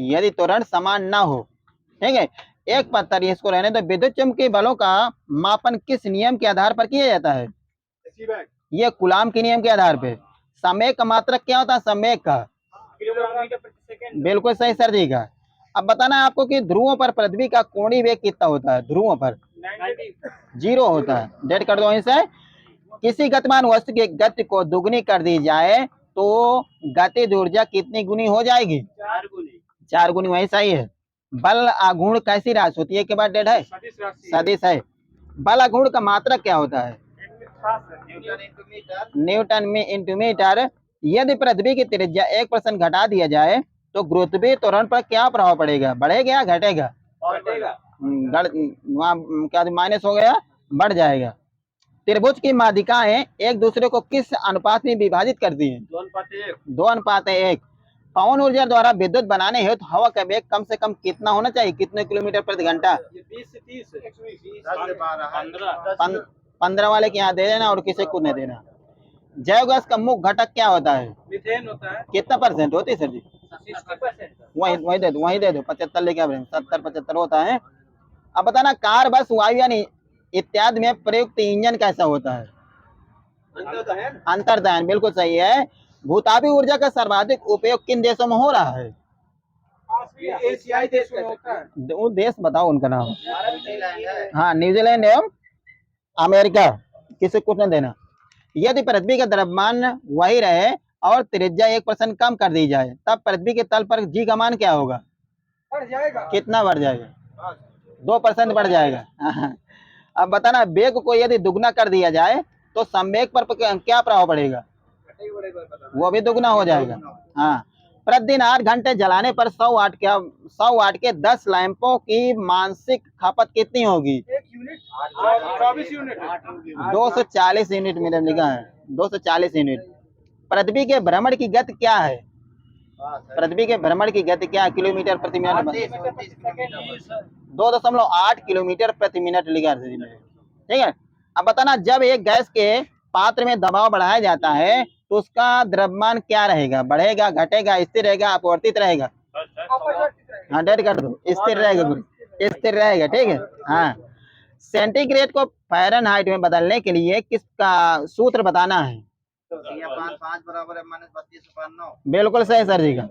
यदि त्वरण समान ना हो। ठीक है। एक पत्थर, इसको रहने दो। विद्युत चुम्बकीय बलों का मापन किस नियम के आधार पर किया जाता है? यह कूलाम के नियम के आधार पे। संवेग का मात्रक क्या होता है? संवेग का बिल्कुल सही सर जी का। अब बताना है आपको कि ध्रुवों पर पृथ्वी का कोणीय वेग कितना होता है? ध्रुवों पर 0 होता है। डेट कर दो वहीं से। किसी गतिमान वस्तु की गति को दुगनी कर दी जाए तो गतिज ऊर्जा कितनी गुनी हो जाएगी? 4 गुनी। 4 गुनी, वही सही है। बल आघूर्ण कैसी राशि होती है? के बाद डेट है सदिश है। बल आघूर्ण का मात्रक क्या होता है? न्यूटन में इंटू मीटर। यदि पृथ्वी की त्रिज्या 1% घटा दिया जाए तो गुरुत्वीय त्वरण पर क्या प्रभाव पड़ेगा? बढ़ेगा या घटेगा? वहाँ क्या माइनस हो गया, बढ़ जाएगा। त्रिभुज की माध्यिकाएं एक दूसरे को किस अनुपात में विभाजित करती हैं? 2:1। पवन ऊर्जा द्वारा विद्युत बनाने हेतु हवा का वेग कम से कम कितना होना चाहिए? कितने किलोमीटर प्रति घंटा? 20 से 30। 15 वाले के यहाँ दे देना और किसी को नहीं देना। जैव गैस का मुख्य घटक क्या होता है? मीथेन होता है। कितना % होती है सर जी? 60%। वही दे दो 75 लेके 70-75 होता है। अब बताना, कार, बस, वायुयान इत्यादि में प्रयुक्त इंजन कैसा होता है? अंतर्दहन बिल्कुल सही है। भूतापीय ऊर्जा का सर्वाधिक उपयोग किन देशों में हो रहा है? एशियाई देश में होता है। वो देश बताओ उनका नाम। न्यूजीलैंड है। हाँ, न्यूजीलैंड एवं अमेरिका। किसे कुछ नहीं देना। यदि पृथ्वी का द्रव्यमान वही रहे और त्रिज्या 1% कम कर दी जाए तब पृथ्वी के तल पर जी का मान क्या होगा? बढ़ जाएगा। कितना बढ़ जाएगा? 2% बढ़ जाएगा। अब बताना, वेग को यदि दुगना कर दिया जाए तो संवेग पर क्या प्रभाव पड़ेगा? वो भी दुगना हो जाएगा। हाँ। प्रतिदिन 8 घंटे जलाने पर 100 वाट के 10 लैंपों की मासिक खपत कितनी होगी? 1 यूनिट 24 यूनिट 240 यूनिट मेरे लिखा है। 240 यूनिट। पृथ्वी के भ्रमण की गति क्या है? पृथ्वी के भ्रमण की गति क्या है? किलोमीटर प्रति मिनट। 2.8 किलोमीटर प्रति मिनट लिखा है। ठीक है। अब बताना, जब एक गैस के पात्र में दबाव बढ़ाया जाता है तो उसका द्रव्यमान क्या रहेगा? बढ़ेगा, घटेगा, स्थिर रहेगा, अपवर्तित रहेगा? हाँ डेड कर दो, स्थिर रहेगा गुरु, स्थिर रहेगा, ठीक है। हाँ, सेंटीग्रेड को फ़ारेनहाइट में बदलने के लिए किसका सूत्र बताना है? पाँच बराबर है -32/9। बिल्कुल सही सर जी का।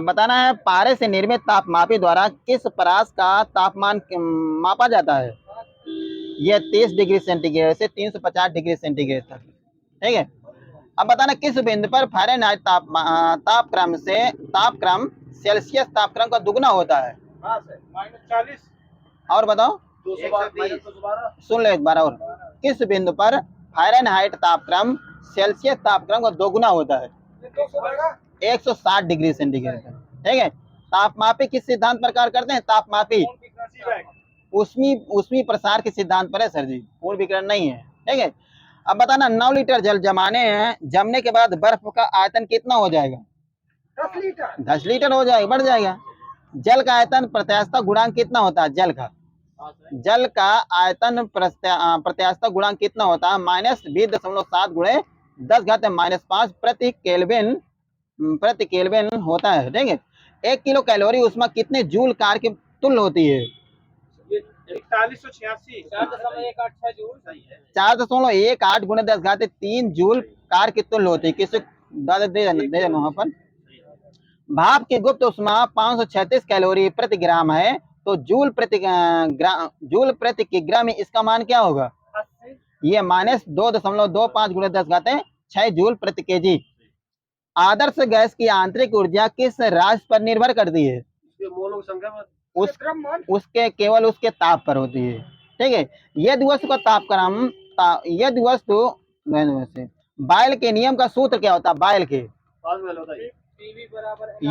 बताना है पारे से निर्मित तापमापी द्वारा किस परास का तापमान मापा जाता है? यह 30 डिग्री सेंटीग्रेड से 350 डिग्री सेंटीग्रेड तक, ठीक है। अब बताना किस बिंदु पर फ़ारेनहाइट तापक्रम सेल्सियस तापक्रम का दुगना होता है? -40। और बताओ, 212। सुन लो एक बार और, किस बिंदु पर फ़ारेनहाइट तापक्रम सेल्सियस तापक्रम का दोगुना होता है? 160 डिग्री सेंटीग्रेड तक, ठीक है। तापमापी किस सिद्धांत पर कार्य करते हैं? तापमापी उष्मी प्रसार के सिद्धांत पर है सर जी, पूर्ण विकिरण नहीं है, ठीक है। अब बताना 9 लीटर जल जमने के बाद बर्फ का आयतन कितना हो जाएगा? 10 लीटर। 10 लीटर हो जाएगा, बढ़ जाएगा। जल का आयतन प्रत्यास्थता गुणांक कितना होता है? जल का आयतन प्रत्यास्थता गुणांक कितना होता है? -20.7 गुणे 10⁻⁻5 प्रति केल्विन होता है, ठीक है। 1 किलो कैलोरी ऊष्मा कितने जूल कार के तुल्य होती है? 4186। 4.186 जूल। सही है। 4.18 गुणे 10⁻³ जूल कार की तुल्य होती है। किसे दे देना वहां पर। भाप की गुप्त ऊष्मा 536 कैलोरी प्रति ग्राम है, तो जूल प्रति किग्रा में इसका मान क्या होगा? 80। ये -2.25 गुणे 10⁻6 जूल प्रति केजी। आदर्श गैस की आंतरिक ऊर्जा किस राशि पर निर्भर करती है? मोलों की संख्या में उसके केवल उसके ताप पर होती है, ठीक है। यदि वस्तु का तापक्रम यदि वस्तु बायल के नियम का सूत्र क्या होता है? बायल के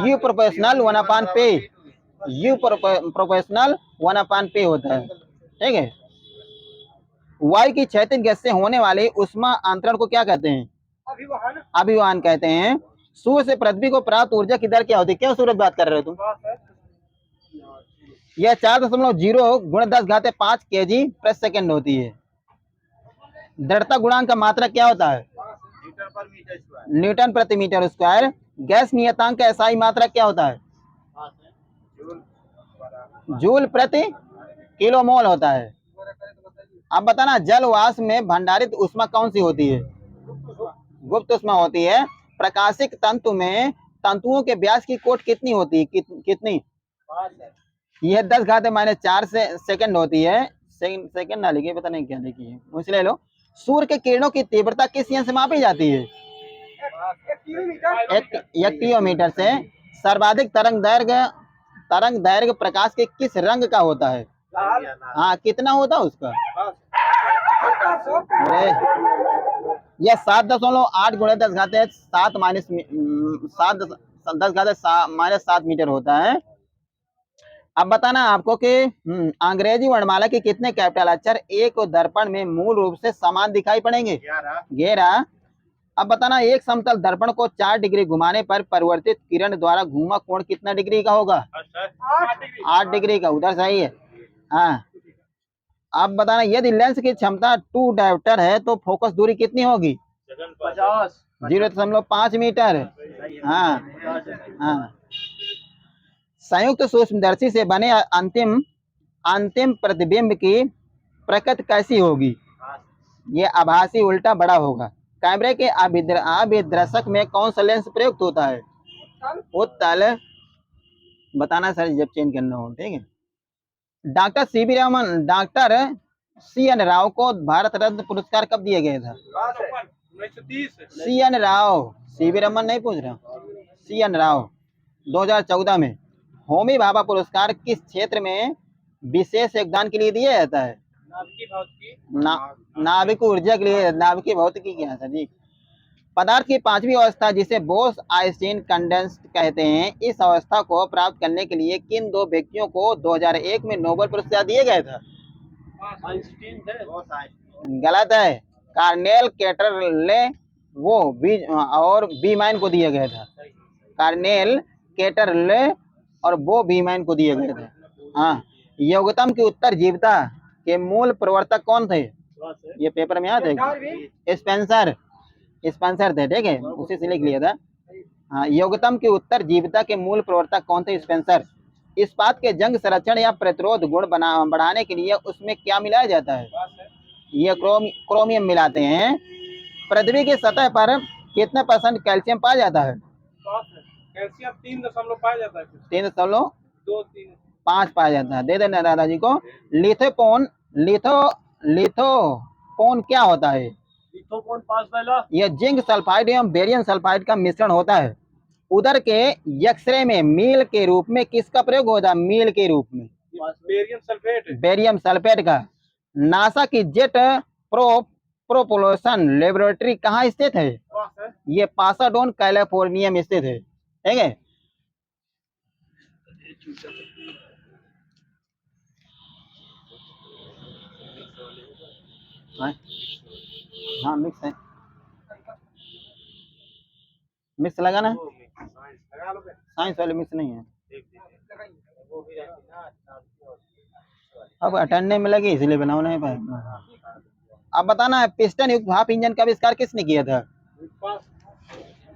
you proportional 1/P, you proportional 1/P होता है, ठीक है। वायु की क्षैतिज गैस से होने वाले उष्मा अंतरण को क्या कहते हैं? अभिवहन कहते हैं। सूर्य से पृथ्वी को प्राप्त ऊर्जा की दर क्या होती है? क्या सूरज बात कर रहे हो तुम? यह 4.0 गुणे 10⁻5 kg प्रति सेकंड होती है। दृढ़ता गुणांक का मात्रक क्या होता है? न्यूटन प्रति मीटर स्क्वायर। गैस नियतांक का एसआई मात्रक क्या होता है? जूल प्रति किलोमोल होता है। अब बताना जल वाष्प में भंडारित ऊष्मा कौन सी होती है? गुप्त ऊष्मा होती है। प्रकाशिक तंतु में तंतुओं के व्यास की कोट कितनी होती है? कितनी? यह 10⁻⁴ से सेकंड होती है। सेकंड ना लिखिए, पता नहीं क्या लिखिए, मुझसे ले लो। सूर्य के किरणों की तीव्रता किस यंत्र से मापी जाती है? 1 किलोमीटर से। सर्वाधिक तरंग दैर्घ्य प्रकाश के किस रंग का होता है? हाँ, कितना होता है उसका? यह 7.8 गुणे 10⁻7 मीटर होता है। अब बताना आपको कि अंग्रेजी वर्णमाला के कितने कैपिटल अक्षर एक दर्पण में मूल रूप से समान दिखाई पड़ेंगे? 11। अब बताना एक समतल दर्पण को 4 डिग्री घुमाने पर परिवर्तित किरण द्वारा घूमा कोण कितना डिग्री का होगा? 8 डिग्री का, उधर सही है। हाँ, अब बताना यदि लेंस की क्षमता 2 डायोप्टर है तो फोकस दूरी कितनी होगी? 0.5 मीटर। हाँ हाँ। संयुक्त सूक्ष्मदर्शी से बने अंतिम प्रतिबिंब की प्रकृति कैसी होगी? ये आभासी उल्टा बड़ा होगा। कैमरे के अभिदर्शक में कौन सा लेंस प्रयुक्त होता है? उत्तल। बताना सर जब चेंज करना हो, ठीक है। डॉक्टर CN राव को भारत रत्न पुरस्कार कब दिए गए था? 1930। CN राव, CV रमन नहीं पूछ रहा, CN राव 2014 में। होमी भाभा पुरस्कार किस क्षेत्र में विशेष योगदान के लिए दिया जाता है? नाभिक ऊर्जा के लिए, नाभिकीय भौतिकी के सर जी। पदार्थ की 5वीं अवस्था जिसे बोस आइंस्टीन कंडेंस्ड कहते हैं, इस अवस्था को प्राप्त करने के लिए किन 2 व्यक्तियों को 2001 में नोबेल पुरस्कार दिए गए थे? गलत है। कार्नेल कैटरले और बीमैन को दिए गए थे। कार्नेल कैटरले और वो बीमैन को दिए गए थे। हाँ, योगतम की उत्तर जीवता के मूल प्रवर्तक कौन थे? ये पेपर में याद है, स्पेंसर थे, ठीक है, उसी से लिख लिया था। हाँ, योग्यतम के उत्तर जीवता के मूल प्रवर्तक कौन थे? स्पेंसर। इस्पात के जंग संरक्षण या प्रतिरोध गुण बढ़ाने के लिए उसमें क्या मिलाया जाता है? ये क्रोमियम मिलाते हैं। पृथ्वी की सतह पर कितने % कैल्शियम पाया जाता है? कैल्शियम 3.5 पाया जाता है। 3.5 पाया जाता है। दे देना दादाजी को। लिथोपोन लिथोपोन क्या होता है? लिथोपोन पास पहला। यह जिंक सल्फाइड एवं बेरियम सल्फाइड का मिश्रण होता है। उदर के एक्सरे में मील के रूप में किसका प्रयोग होता है? मील के रूप में बेरियम सल्फेट। बेरियम सल्फेट का। नासा की जेट प्रोपल्शन लेबोरेटरी कहाँ स्थित है? ये पासाडोन कैलिफोर्निया में स्थित है। ठीक है। हाँ मिक्स है। मिक्स लगा ना? साइंस वाले मिक्स नहीं है। अब अटैंडने में लगे इसलिए बनाओ नहीं पाए। अब बताना है, पिस्टन युक्त भाप इंजन का आविष्कार किसने किया था?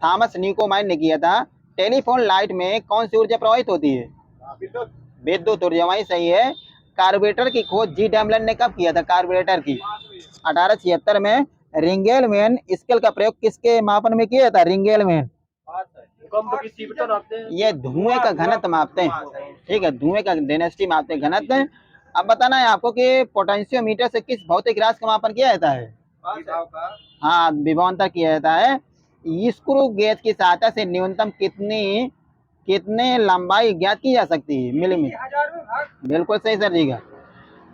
थॉमस न्यूकोमाइन ने किया था। टेलीफोन लाइट में कौन सी ऊर्जा प्रवाहित होती है? विद्युत ऊर्जा। वही सही है। कार्बोरेटर की खोज जी डैमलन ने कब किया था? कार्बोरेटर की 1876 में। रिंगेलमैन स्केल का प्रयोग किसके मापन में किया था? रिंगेलमैन ये धुएं का घनत्व मापते हैं। ठीक है, धुएं का डेंसिटी मापते हैं, घनत्व। अब बताना है आपको कि पोटेंशियोमीटर से किस भौतिक राशि का मापन किया जाता है? हाँ, विभवांतर किया जाता है। स्क्रू गेज की सहायता से न्यूनतम कितने लंबाई ज्ञात की जा सकती है? मिलीमीटर। बिल्कुल सही सर जी का।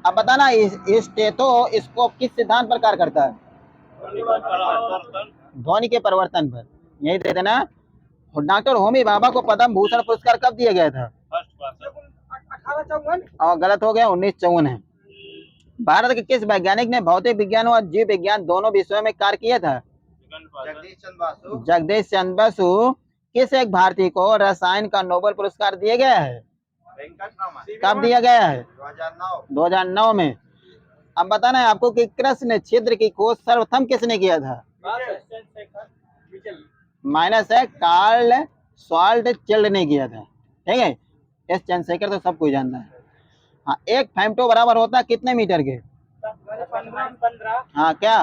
अब बताना, स्टेथोस्कोप किस सिद्धांत पर कार्य करता है? ध्वनि के परिवर्तन पर। यही दे देना। डॉक्टर होमी भाभा को पद्म भूषण पुरस्कार कब दिया गया था? 1854। और गलत हो गया, 1954 है। भारत के किस वैज्ञानिक ने भौतिक विज्ञान और जीव विज्ञान दोनों विषयों में कार्य किया था? जगदीश चंद्र बसु। किस एक भारतीय को रसायन का नोबेल पुरस्कार दिया गया है? कब दिया गया है? 2009 में। अब बताना है आपको कि कृष्ण छिद्र की खोज सर्वप्रथम किसने किया था? माइनस है, कार्ल श्वार्ज़चिल्ड ने किया था। ठीक है, एस चंद्रशेखर तो सब कोई जानता है। हाँ, एक फेमटो बराबर होता है कितने मीटर के? 15। हाँ क्या?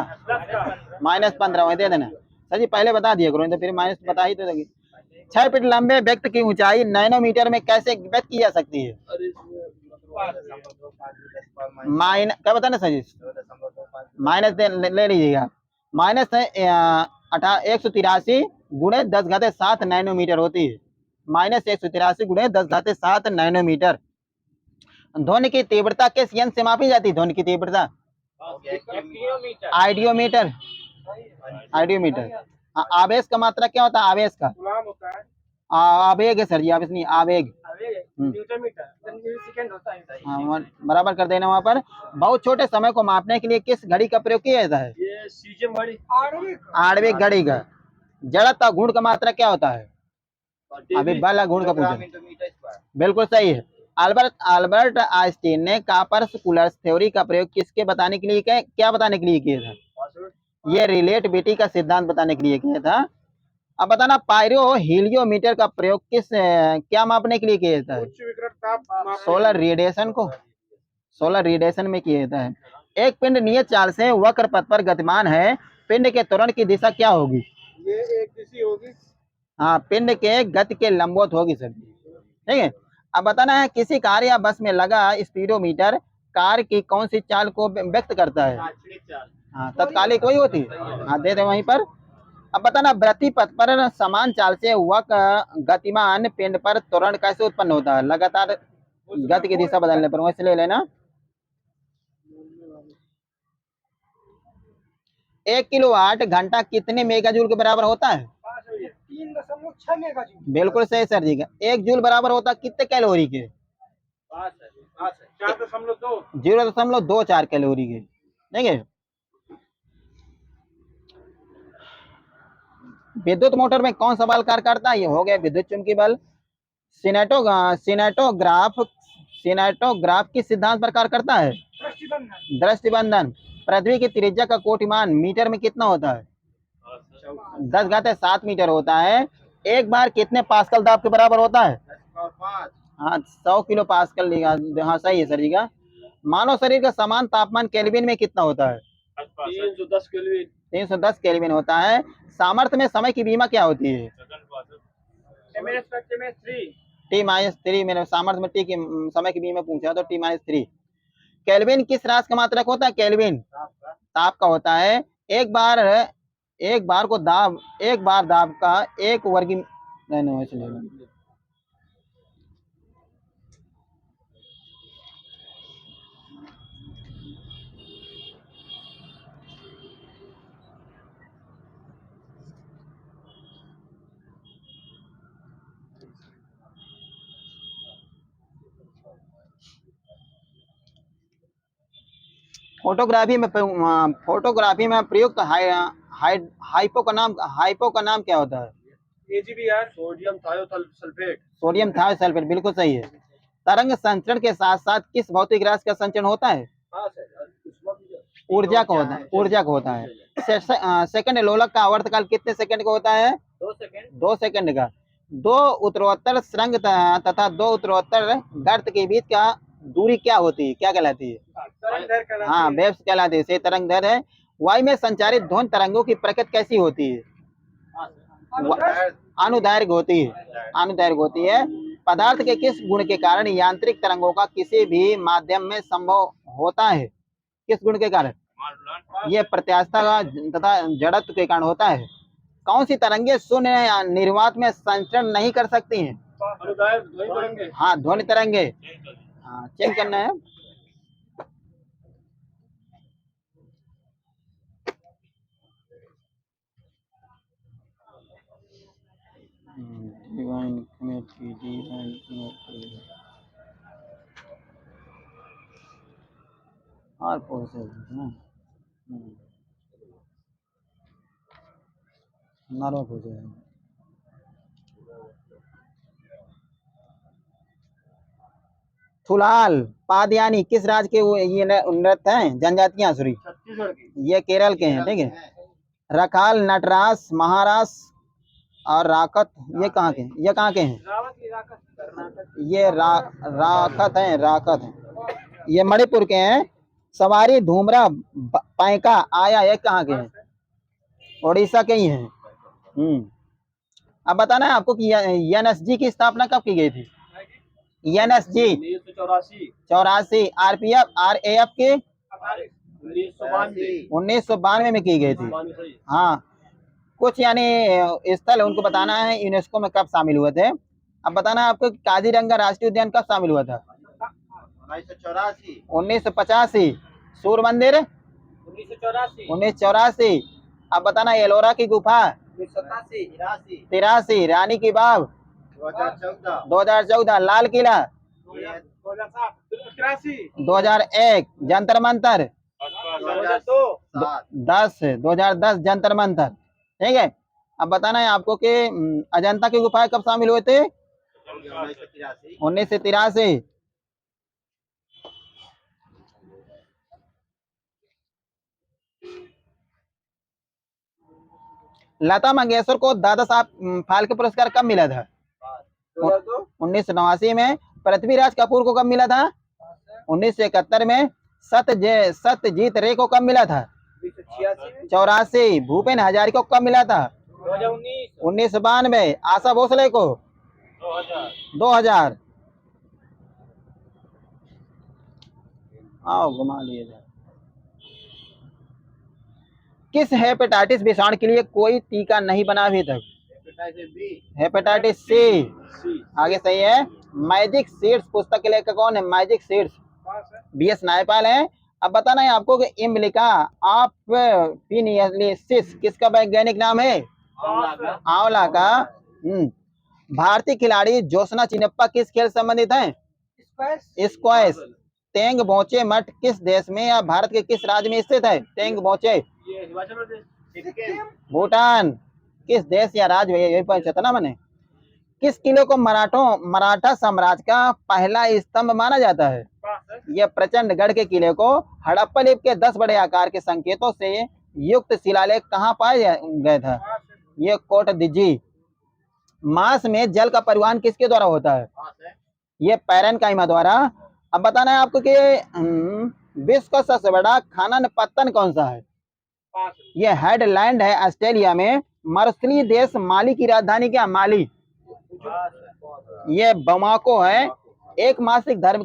-15। वही दे देना सर जी, पहले बता दिया करो, तो फिर माइनस बता ही तो लगी। 6 फीट लंबे व्यक्ति की ऊंचाई नैनोमीटर में कैसे व्यक्त की जा सकती है? क्या बताना सर जी? माइनस ले लीजिएगा। माइनस है 183 गुणे 10⁻7 नैनोमीटर होती है। -183 गुणे 10⁻7 नैनोमीटर। ध्वनि की तीव्रता किस यंत्र से मापी जाती है? ध्वनि की तीव्रता आइडियोमीटर। आइडियोमीटर। आवेश का मात्रा क्या होता है? आवेश का आवेग है सर जी, आवेश नहीं, आवेग। हाँ, बराबर कर देना। वहां पर बहुत छोटे समय को मापने के लिए किस घड़ी का प्रयोग किया जाता है? आणविक घड़ी का। जड़ता गुण का मात्रा क्या होता है? अभी बल गुण का पूछा। बिल्कुल सही है। अल्बर्ट आइंस्टीन ने कॉपर्सकुलर थ्योरी का प्रयोग किसके बताने के लिए क्या बताने के लिए किया था? ये रिलेटिविटी का सिद्धांत बताने के लिए किया था। अब बताना, पायरो हीलियोमीटर का प्रयोग क्या मापने के लिए किया जाता है? सोलर रेडिएशन को। सोलर रेडिएशन में किया जाता है। एक पिंड नियत चाल से वक्र पथ पर गतिमान है, पिंड के त्वरण की दिशा क्या होगी? ये एक दिशा होगी। हाँ, पिंड के गति के लंबवत होगी सर। ठीक है। अब बताना है, किसी कार या बस में लगा स्पीडोमीटर कार की कौन सी चाल को व्यक्त करता है? हाँ, तत्कालिक वही होती है। हाँ, दे दे वहीं पर। अब बताना, वृत्ति पथ पर समान चाल से गतिमान पिंड पर त्वरण कैसे उत्पन्न होता है? लगातार गति की दिशा बदलने पर। वैसे ले लेना। 1 किलोवाट घंटा कितने मेगाजूल के बराबर होता है? 3.6 मेगाजूल। बिल्कुल सही सर जी का। 1 जूल बराबर होता है कितने कैलोरी के? 0.24 कैलोरी के। ठीक है। विद्युत मोटर में कौन सा बल कार्य करता है? ये हो गया विद्युत चुंबकीय बल। सिनेटोग्राफ किस सिद्धांत पर कार्य करता है? दृष्टिबंधन। पृथ्वी की त्रिज्या का कोटिमान मीटर में कितना होता है? 10⁻7 मीटर होता है। एक बार कितने पास्कल दाब के बराबर होता है? 10⁵ हाँ, 100 किलो पास्कल लिखा। हाँ सही है सर जी का। मानव शरीर का समान तापमान केल्विन में कितना होता है? 310 केल्विन। 310 केल्विन होता है। सामर्थ्य में समय की बीमा क्या होती है? T-3। मैंने सामर्थ्य में टी की समय की बीमा पूछा तो T-3। केल्विन किस राशि का मात्रक होता है? केल्विन ताप का होता है। एक बार दाब का एक वर्गी नहीं, ऐसे नहीं। फोटोग्राफी में प्रयुक्त हाइपो का नाम क्या होता है? AgBr sodium thiosulphate. Sodium thiosulphate, बिल्कुल सही है। तरंग संचरण के साथ साथ किस भौतिक राशि का संचरण होता है? हाँ सर, ऊर्जा का होता है। सेकंड लोलक का आवर्तकाल कितने सेकंड का होता है? 2 सेकंड। 2 सेकंड का। दो उत्तरोत्तर सुरंग तथा दो उत्तरोत्तर गर्त के बीच का दूरी क्या होती है, क्या कहलाती है? हाँ, वेव्स कहलाती है। से तरंग दैर्घ्य है। वायु में संचारित ध्वनि तरंगों की प्रकृति कैसी होती है? अनुदैर्घ्य होती है। पदार्थ के किस गुण के कारण यांत्रिक तरंगों का किसी भी माध्यम में संभव होता है? किस गुण के कारण? ये प्रत्यास्थता का तथा जड़त्व के कारण होता है। कौन सी तरंगे शून्य निर्वात में संचरण नहीं कर सकती हैं? हाँ, ध्वनि तरंगे। हाँ, चेक करना है। और प्रोसेस नर्वस हो जाएगा। थुलाल पादयानी किस राज्य के ये नृत्य हैं? जनजातियां सॉरी, छत्तीसगढ़ की। ये केरल के हैं, ठीक है। रखाल, नटरास, महारास और राकत ये कहाँ के हैं? ये राकत हैं। ये मणिपुर के हैं। सवारी, धूमरा, पैका, आया ये कहाँ के हैं? उड़ीसा के ही हैं। अब बताना है आपको कि एनएसजी की स्थापना कब की गई थी? एनएसजी 1984। RAF के 1992 में की गई थी। हाँ, कुछ यानी स्थल उनको बताना है यूनेस्को में कब शामिल हुए थे। अब बताना है आपको काजीरंगा राष्ट्रीय उद्यान कब शामिल हुआ था? 1985। सूर्य मंदिर 1984। अब बताना एलोरा की गुफा 1983। रानी की बाव 2014। लाल किला 2001। जंतर मंतर 2010। जंतर मंतर, ठीक है। अब बताना है आपको कि अजंता की गुफाएं कब शामिल हुए थे? 1983। लता मंगेशकर को दादा साहब फाल्के पुरस्कार कब मिला था? 1989 में। पृथ्वीराज कपूर को कब मिला था? 1971 में। सत्यजीत रे को कब मिला था? 84। भूपेन हजारिका को कब मिला था? 1992। आशा भोसले को 2000। आओ घुमा लिए जाए। किस हेपेटाइटिस विषाणु के लिए कोई टीका नहीं बना अभी तक? Hepatitis C. आगे सही है। मैजिक सीड्स पुस्तक के लेखक कौन है? मैजिक सीड्स BS नायपाल है। अब बताना है आपको कि इम्ब्लिका ऑफ फिनियलिसिस किसका वैज्ञानिक नाम है? आंवला का। भारतीय खिलाड़ी ज्योत्सना चिनप्पा किस खेल संबंधित है? स्क्वैश। तेंग बोचे मठ किस देश में या भारत के किस राज्य में स्थित है? तेंग बोचे भूटान। किस देश या राज्य में? यही पूछा ना मैंने। किस किले को मराठा साम्राज्य का पहला स्तंभ माना जाता है? यह प्रचंडगढ़ के किले को हड़प्पा लिपि के 10 बड़े आकार के संकेतों से युक्त शिलालेख कहाँ पाए गए था? ये कोट दिज्जी। मास में जल का परिवहन किसके द्वारा होता है? ये पैरेनकाइमा द्वारा। अब बताना है आपको कि विश्व का सबसे बड़ा खनन पत्तन कौन सा है? ये हेडलैंड है ऑस्ट्रेलिया में। मरुस्थलीय देश माली की राजधानी क्या? माली। ये बमाको है। एक मासिक धर्म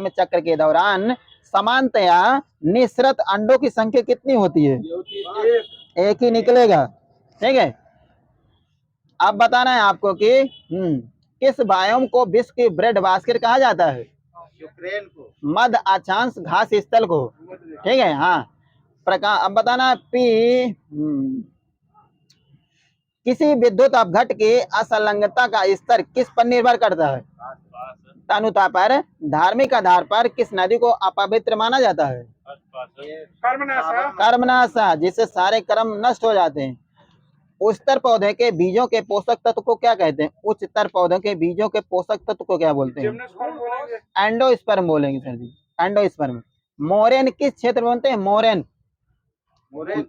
चक्र के दौरान सामान्यतया निःसृत अंडों की संख्या कितनी होती है? एक ही निकलेगा। ठीक है। अब बताना है आपको कि किस बायोम को विश्व की ब्रेड बास्केट कहा जाता है? यूक्रेन को। मध्य अक्षांश घास स्थल को। ठीक है। हाँ। अब बताना किसी विद्युत अपघट की असंलग्नता का स्तर किस पर निर्भर करता है? तनुता पर। धार्मिक आधार पर किस नदी को अपवित्र माना जाता है? कर्मनाशा, जिससे सारे कर्म नष्ट हो जाते हैं। उच्चतर पौधे के बीजों के पोषक तत्व को क्या कहते हैं? उच्चतर पौधों के बीजों के पोषक तत्व को क्या बोलते हैं? एंडोस्पर्म बोलेंगे सर जी, एंडोस्पर्म। मोरेन किस क्षेत्र में बनते हैं? मोरेन।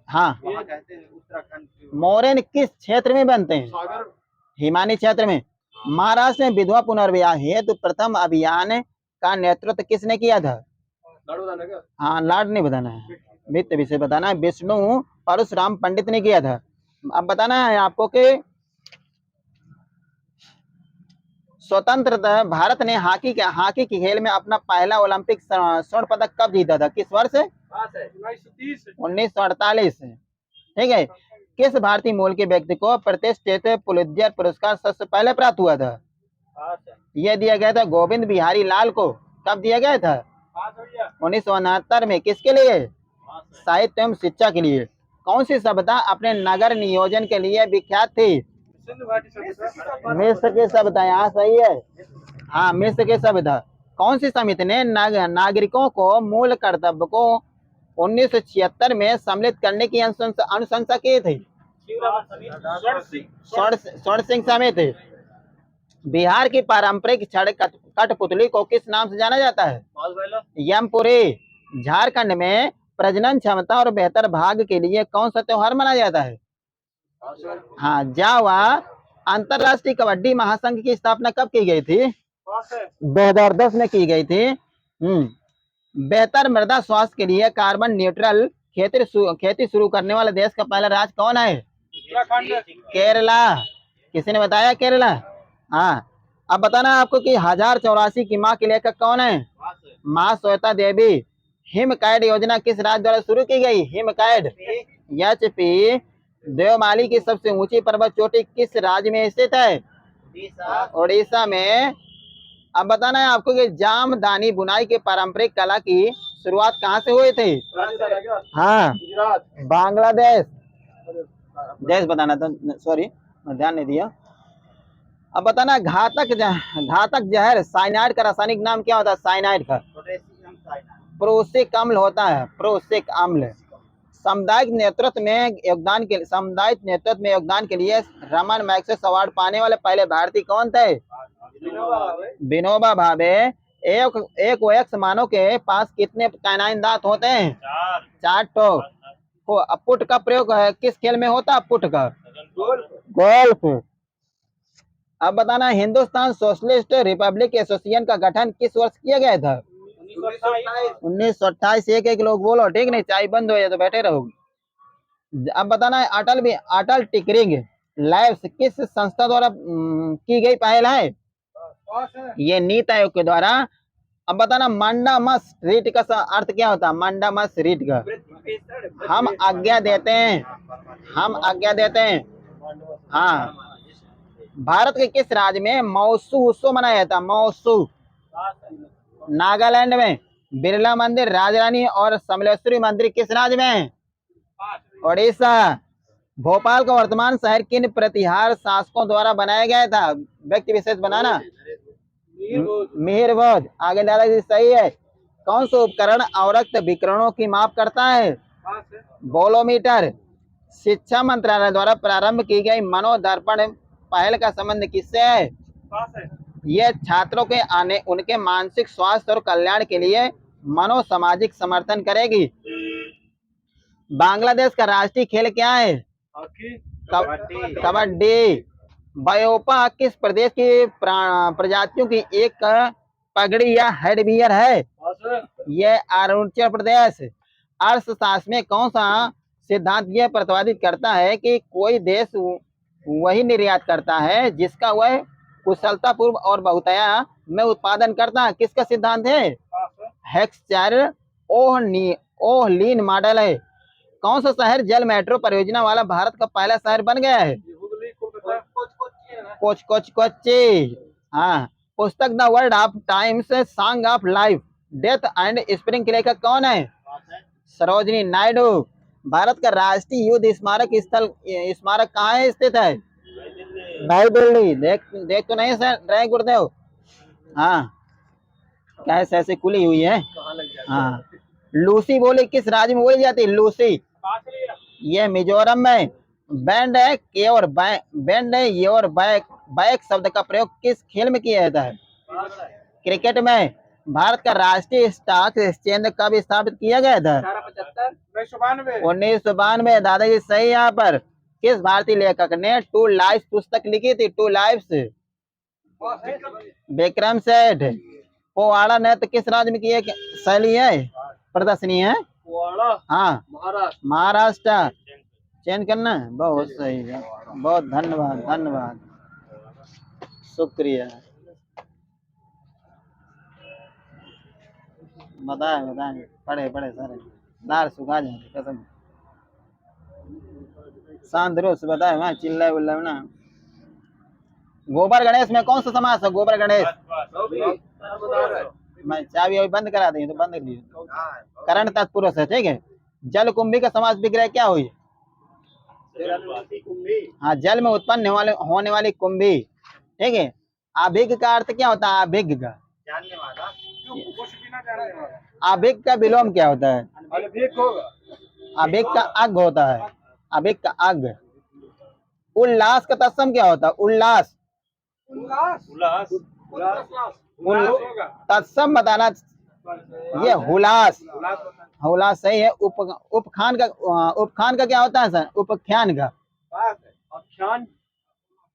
हाँ, कहते हैं उत्तराखंड। मोरेन किस क्षेत्र में बनते हैं? हिमानी क्षेत्र में। महाराष्ट्र में विधवा पुनर्विवाह हेतु प्रथम अभियान का नेतृत्व किसने किया था? हाँ, लाड नहीं बताना है, वित्त विषय बताना है। विष्णु परशुराम पंडित ने किया था। अब बताना है आपको कि स्वतंत्रता भारत ने हॉकी के खेल में अपना पहला ओलंपिक स्वर्ण पदक कब जीता था? किस वर्ष? 1948। ठीक है। किस भारतीय मूल के व्यक्ति को प्रतिष्ठित पुलित्जर पुरस्कार सबसे पहले प्राप्त हुआ था? यह दिया गया था गोविंद बिहारी लाल को। कब दिया गया था? 1969 में। किसके लिए? साहित्य एवं शिक्षा के लिए। कौन सी सभ्यता अपने नगर नियोजन के लिए विख्यात थी? मिस्र की सभ्यता। यहाँ सही है। हाँ, मिस्र की सभ्यता। कौन सी समिति ने नागरिकों को मूल कर्तव्य को 1976 में सम्मिलित करने की अनुशंसा की थी? स्वर्ण सिंह समिति। बिहार की पारंपरिक छड़ कठपुतली को किस नाम से जाना जाता है? यमपुरी। झारखंड में प्रजनन क्षमता और बेहतर भाग्य के लिए कौन सा त्योहार मनाया जाता है? हाँ, जावा। अंतरराष्ट्रीय कबड्डी महासंघ की स्थापना कब की गई थी? 2010 में की गई थी। बेहतर मृदा स्वास्थ्य के लिए कार्बन न्यूट्रल खेती शुरू करने वाले देश का पहला राज्य कौन है? केरला। किसी ने बताया? केरला। हाँ। अब बताना आपको कि 1084 की माँ के लेखक कौन है? माँ श्वेता देवी। हिमकैड योजना किस राज्य द्वारा शुरू की गई? हिमकैड। एचपी। देवमाली की सबसे ऊंची पर्वत चोटी किस राज्य में स्थित है? उड़ीसा में। अब बताना है आपको कि जामदानी बुनाई के पारंपरिक कला की शुरुआत कहाँ से हुई थी? हाँ, बांग्लादेश। देश बताना था, सॉरी मैं ध्यान नहीं दिया। अब बताना घातक जहर साइनाइड का रासायनिक नाम क्या होता है? साइनाइड का प्रोसिक अम्ल होता है। प्रोसिक अम्ल। सामुदायिक नेतृत्व में योगदान के लिए रमन मैग्सेसे अवार्ड पाने वाले पहले भारतीय कौन थे? विनोबा भावे। एक वयस्क मानव के पास कितने कैनाइन दांत होते हैं? 4 ठो। पुट का प्रयोग किस खेल में होता है? पुट का गोल्फ। अब बताना हिंदुस्तान सोशलिस्ट रिपब्लिक एसोसिएशन का गठन किस वर्ष किया गया था? 1928। एक लोग बोलो, ठीक नहीं? चाय बंद हो जाए तो बैठे रहोगे। अब बताना है अटल टिकरिंग लैब्स किस संस्था द्वारा की गई पहल है? ये नीति आयोग के द्वारा। अब बताना मंडामस रीट का अर्थ क्या होता है? मंडामस रीट का हम आज्ञा देते हैं। हाँ। भारत के किस राज्य में मौसू उत्सव मनाया जाता है? मौसू। नागालैंड में। बिरला मंदिर, राजरानी और समलेश्वरी मंदिर किस राज्य में है? उड़ीसा। भोपाल का वर्तमान शहर किन प्रतिहार शासकों द्वारा बनाया गया था? व्यक्ति विशेष बनाना। मिहिरभोज। आगे दादाजी सही है। कौन सा उपकरण अवरक्त विकिरणों की माप करता है? बोलोमीटर। शिक्षा मंत्रालय द्वारा प्रारंभ की गई मनोदर्पण पहल का संबंध किससे है? यह छात्रों के उनके मानसिक स्वास्थ्य और कल्याण के लिए मनोसामाजिक समर्थन करेगी। बांग्लादेश का राष्ट्रीय खेल क्या है? कबड्डी। बायोपा किस प्रदेश की प्रजातियों की एक पगड़ी या हेडवियर है? ये अरुणाचल प्रदेश। अर्थशास्त्र में कौन सा सिद्धांत यह प्रतिपादित करता है कि कोई देश वही निर्यात करता है जिसका वह कुशलतापूर्व और बहुतायत में उत्पादन करता है? किसका सिद्धांत है? हेक्सचर ओहलीन मॉडल है। कौन सा शहर जल मेट्रो परियोजना वाला भारत का पहला शहर बन गया है? कोच्चि। हाँ। पुस्तक the world of times song of life death and spring के लेखक कौन है? सरोजिनी नायडू। भारत का राष्ट्रीय युद्ध स्मारक कहाँ है स्थित है? नई दिल्ली। देख तो नहीं सर रहे गुरुदेव। हाँ, कैसे ऐसे खुली हुई है। हाँ। लूसी बोली किस राज्य में बोली जाती है? लूसी ये मिजोरम में। बैंड है केवर बैंड है योर बैक शब्द का प्रयोग किस खेल में किया जाता है? क्रिकेट में। भारत का राष्ट्रीय स्टॉक एक्सचेंज कब स्थापित किया गया था? 1992। दादाजी सही। यहाँ पर किस भारतीय लेखक ने टू लाइफ्स पुस्तक लिखी थी? To lives Vikram Seth. पोवाड़ा नृत्य किस राज्य में की एक शैली है, प्रदर्शनी है? हाँ, महाराष्ट्र। चयन करना है। बहुत सही है, बहुत धन्यवाद धन्यवाद, शुक्रिया। बताए पढ़े सारे लार सुखा जाए कसम। शांत रोज बताए वहाँ चिल्लाए उल्लाए ना। गोबर गणेश में कौन सा समास है? गोबर गणेश। मैं चाबी अभी बंद करा दी तो बंद कर दी। करण तत्पुरुष है। ठीक है। जल कुंभी का समास विग्रह क्या हुई? हाँ, जल में उत्पन्न होने वाली कुंभी। ठीक है। अभिज्ञ का अर्थ क्या होता है? अभिज्ञ का अभिज्ञ का विलोम क्या होता है? अभिज्ञ का अग्ग होता है। अभिज्ञ का अग्ग। उल्लास का तत्सम क्या होता है? उल्लास तत्सम बताना। ये हुलास। हुलास सही है। उपखान का क्या होता है सर? उपख्यान का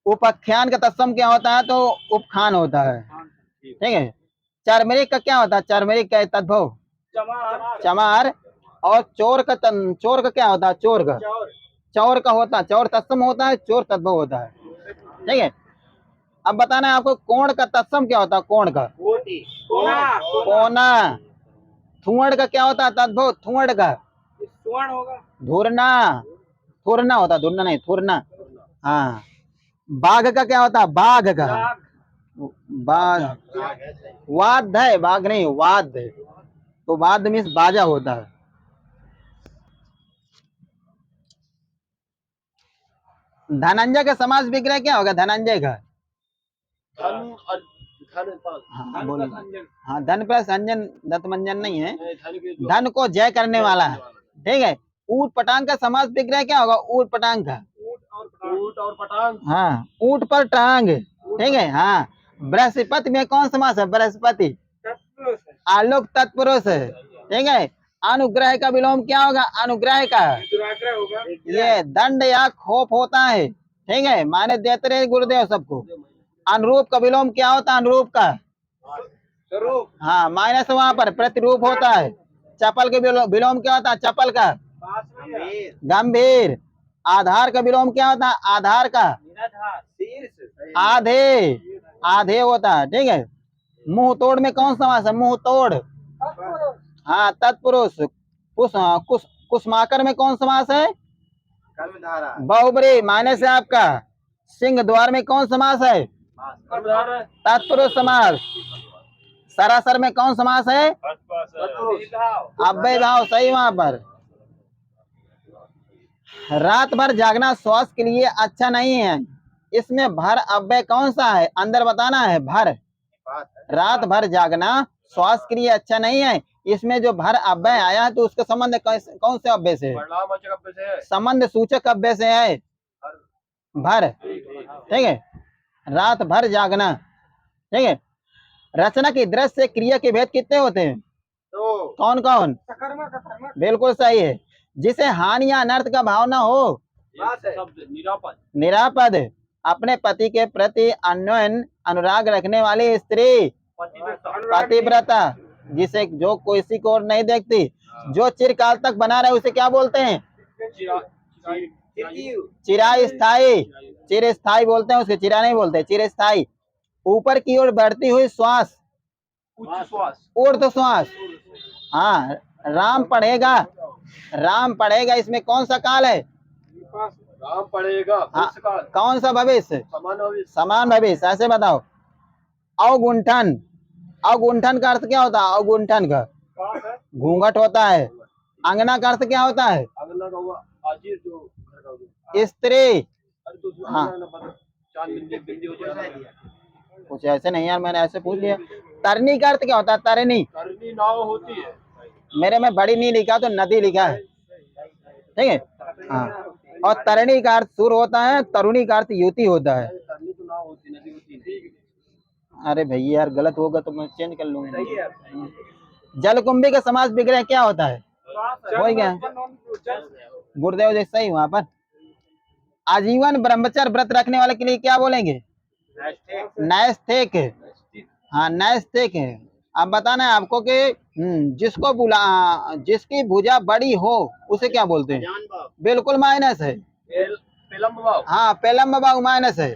उपाख्यान का तत्सम क्या होता है? तो उपखान होता है। ठीक है। चरमरिक का क्या होता है? चरमरिक का तद्भव चमार। और चोर का क्या होता है? चौर का होता है। चौर तत्सम होता है, चोर तद्भव होता है। ठीक है। अब बताना है आपको कोण का तत्सम क्या होता है? कोण का कोना। थुअड़ का क्या होता है? तद्भव थुअड़ का धुरना। थुरना होता है, धुरना नहीं, थुरना। हाँ। बाघ का क्या होता है? बाघ का बाघ वाद है, बाघ नहीं वाद। तो वाद मीन्स बाजा होता है। धनंजय का समास विग्रह क्या होगा? धनंजय का हाँ बोलिए। हाँ, धन प्लस अंजन दत्तमंजन नहीं है। धन को जय करने वाला है। ठीक है। ऊट पटांग का समास विग्रह क्या होगा? ऊट पटांग का ऊट और पटांग। हाँ, ऊट पर टांग। ठीक है। हाँ। बृहस्पति में कौन समास है? बृहस्पति आलोक तत्पुरुष है। ठीक है। अनुग्रह का विलोम क्या होगा? अनुग्रह का ये दंड या खोप होता है। ठीक है। माने देते रहे गुरुदेव सबको। अनुरूप का विलोम क्या होता है? अनुरूप का हाँ माइनस वहां पर प्रतिरूप होता है। चपल के विलोम क्या होता है? चपल का गंभीर। आधार का विलोम क्या होता है? आधार का आधे होता है। ठीक है। मुंह तोड़ में कौन समास है? मुंह तोड़ हाँ तत्पुरुष। कुसमाकर में कौन समास है? बहुब्री माइनस है आपका। सिंह द्वार में कौन समास है? तत्पुरुष समास। सरासर में कौन समास है? अव्यय भाव सही वहां पर। रात भर जागना स्वास्थ्य के लिए अच्छा नहीं है। इसमें भर अव्यय कौन सा है? अंदर बताना है। भर रात भर जागना स्वास्थ्य के लिए अच्छा नहीं है। इसमें जो भर अव्यय आया है तो उसका संबंध कौन से अव्यय से? संबंध सूचक अव्यय से है भर। ठीक है। रात भर जागना। ठीक है। रचना की दृश्य क्रिया के भेद कितने होते हैं? कौन कौन? बिल्कुल सही है। जिसे हानि या अनर्थ का भाव न हो निरापद। अपने पति के प्रति अन्योन्य अनुराग रखने वाली स्त्री, पतिव्रता, जिसे जो किसी को और नहीं देखती, जो चिरकाल तक बना रहे उसे क्या बोलते हैं? चिरस्थायी, चिरस्थायी बोलते हैं उसके, चिरा नहीं बोलते, चिरस्थायी। ऊपर की ओर बढ़ती हुई श्वास, ऊर्ध्व श्वास। हाँ, राम पढ़ेगा, राम पढ़ेगा, इसमें कौन सा काल है? राम पढ़ेगा। हाँ, कौन सा भविष्य? समान भविष्य। ऐसे बताओ। अवगुंठन, अवगुंठन का अर्थ क्या होता है? अवगुंठन का घूंघट होता है। अंगना का अर्थ क्या होता है? स्त्री। हाँ, कुछ ऐसे नहीं यार, मैंने ऐसे पूछ लिया। तरनी का अर्थ क्या होता है? तरनी, करनी नाव होती है। मेरे में बड़ी नहीं लिखा तो नदी लिखा है, ठीक है। हाँ, और तरणी का अर्थ सुर होता है, तरुणी का अर्थ युति होता है। करनी तो नाव होती, नदी होती है। अरे भैया यार, गलत होगा तो मैं चेंज कर लूंगा। जलकुंभी का समास विग्रह क्या होता है? वही क्या? गुरुदेव जैसा ही वहां पर। आजीवन ब्रह्मचर्य व्रत रखने वाले के लिए क्या बोलेंगे? नैस्तिक। हाँ, नैस्तिक है। अब बताना है आपको कि जिसको बुला, जिसकी भुजा बड़ी हो उसे क्या बोलते हैं? बिल्कुल माइनस है। हाँ, पेलम्ब बाहु माइनस है।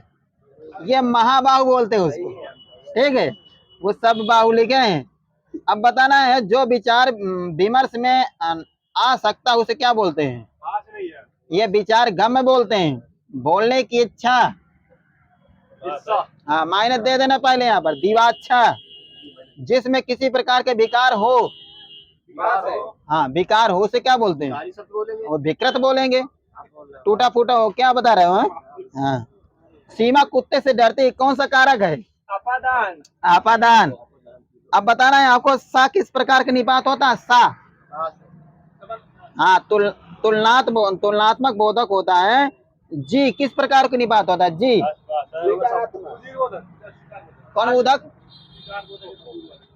ये महाबाहु बोलते हैं उसको, ठीक है। वो सब बाहु लिखे हैं। अब बताना है जो विचार विमर्श में आ सकता है उसे क्या बोलते हैं? ये विचार गम्य बोलते हैं। बोलने की इच्छा, हाँ माइनस दे देना पहले यहाँ पर। दिवाच्छा, जिसमें किसी प्रकार के विकार हो, हाँ विकार हो उसे क्या बोलते हैं? वो विकृत बोलेंगे। टूटा फूटा हो, क्या बता रहे हो? हाँ। सीमा कुत्ते से डरती, कौन सा कारक है? अपादान। अपादान। अब बताना है आपको, सा किस प्रकार का निपात होता है? सा, हाँ तुलनात्मक बोधक होता है। जी किस प्रकार का निपात होता है? जी कौन बोधक?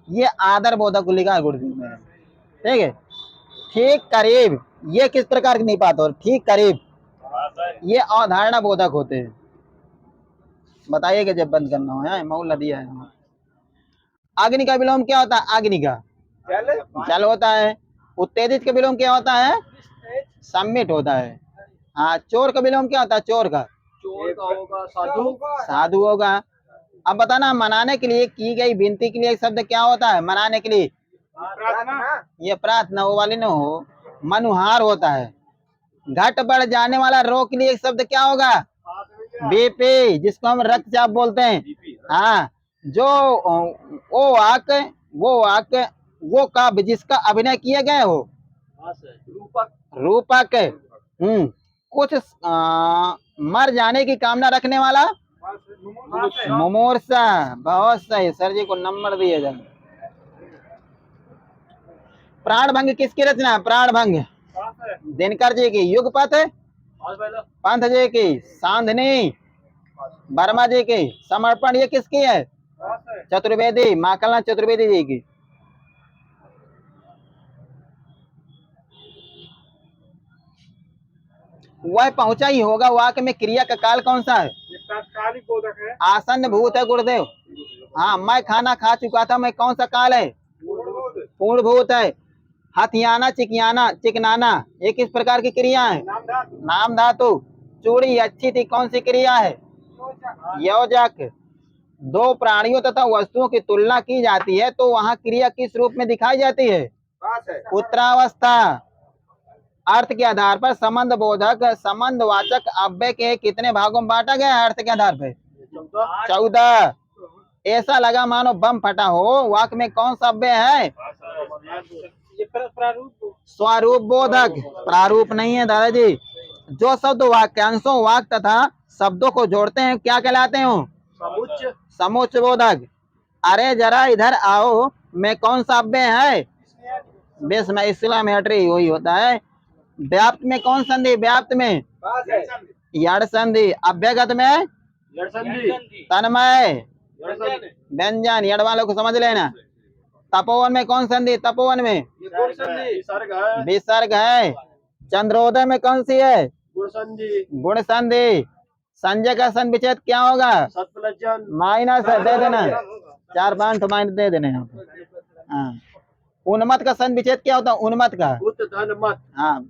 ये आदर बोधक लिखा है गुरुजी में, ठीक है। ठीक करीब, ये किस प्रकार की निपात हो? ठीक करीब, ये अवधारणा बोधक होते हैं। बताइए कि जब बंद करना हो, मऊला दिया है। अग्नि का विलोम क्या होता है? अग्नि का जल होता है। उत्तेजित का विलोम क्या होता है? सम्मिट होता है। हाँ, चोर का विलोम क्या होता है? चोर का होगा साधु। साधु होगा। अब बताना, मनाने के लिए की गई विनती के लिए एक शब्द क्या होता है? मनाने के लिए ये प्रार्थना वो वाली न हो, मनुहार होता है। घट बढ़ जाने वाला रोग के लिए एक शब्द क्या होगा? बीपी, जिसको हम रक्तचाप बोलते हैं। हाँ, जो वो वो काव्य जिसका अभिनय किए गए हो, रूपक। कुछ मर जाने की कामना रखने वाला, मुमूर्षा। बहुत सही, सर जी को नंबर दिए जाए। प्राण भंग किसकी रचना है? प्राण भंग दिनकर जी की। युगपथ पंथ जी की। सांधनी वर्मा जी की। समर्पण ये किसकी है? चतुर्वेदी, माखनलाल चतुर्वेदी जी की। वह पहुंचा ही होगा। वाक्य में क्रिया का काल कौन सा है? तात्कालिक बोधक है। आसन्न भूत है गुरुदेव। हाँ, मैं खाना खा चुका था, मैं कौन सा काल है? पूर्ण भूत है। हथियाना, चिकियाना, चिकनाना, ये किस प्रकार की क्रिया है? नाम धातु। चूड़ी अच्छी थी, कौन सी क्रिया है? योजक। दो प्राणियों तथा वस्तुओं की तुलना की जाती है तो वहाँ क्रिया किस रूप में दिखाई जाती है? उत्तरावस्था। अर्थ के आधार पर संबंध बोधक संबंध वाचक अव्यय के कितने भागों में बांटा गया है? अर्थ के आधार पर 14। ऐसा लगा मानो बम फटा हो। वाक्य में कौन सा अव्यय है? स्वरूप बोधक। प्रारूप नहीं है दादाजी। जो शब्द वाक्यांशों, वाक्य तथा शब्दों को जोड़ते हैं क्या कहलाते हो? समुच्चय बोधक। अरे जरा इधर आओ, में कौन सा अव्यय है? इस्लामेट्री वही होता है। व्याप्त में कौन संधि? व्याप्त में यड़ संधि। अभ्यगत में तन्मय व्यंजन। यड़ वालों को समझ लेना। तपोवन में कौन संधि? तपोवन में विसर्ग है। चंद्रोदय में कौन सी है? गुण संधि। संजय का सन विच्छेद क्या होगा? सत प्लस जन माइनस दे देना, 4 5 माइनस दे देने यहाँ पे। हाँ, उन्मत्त का सन विच्छेद क्या होता है? उन्मत्त का, उत धन मत हाँ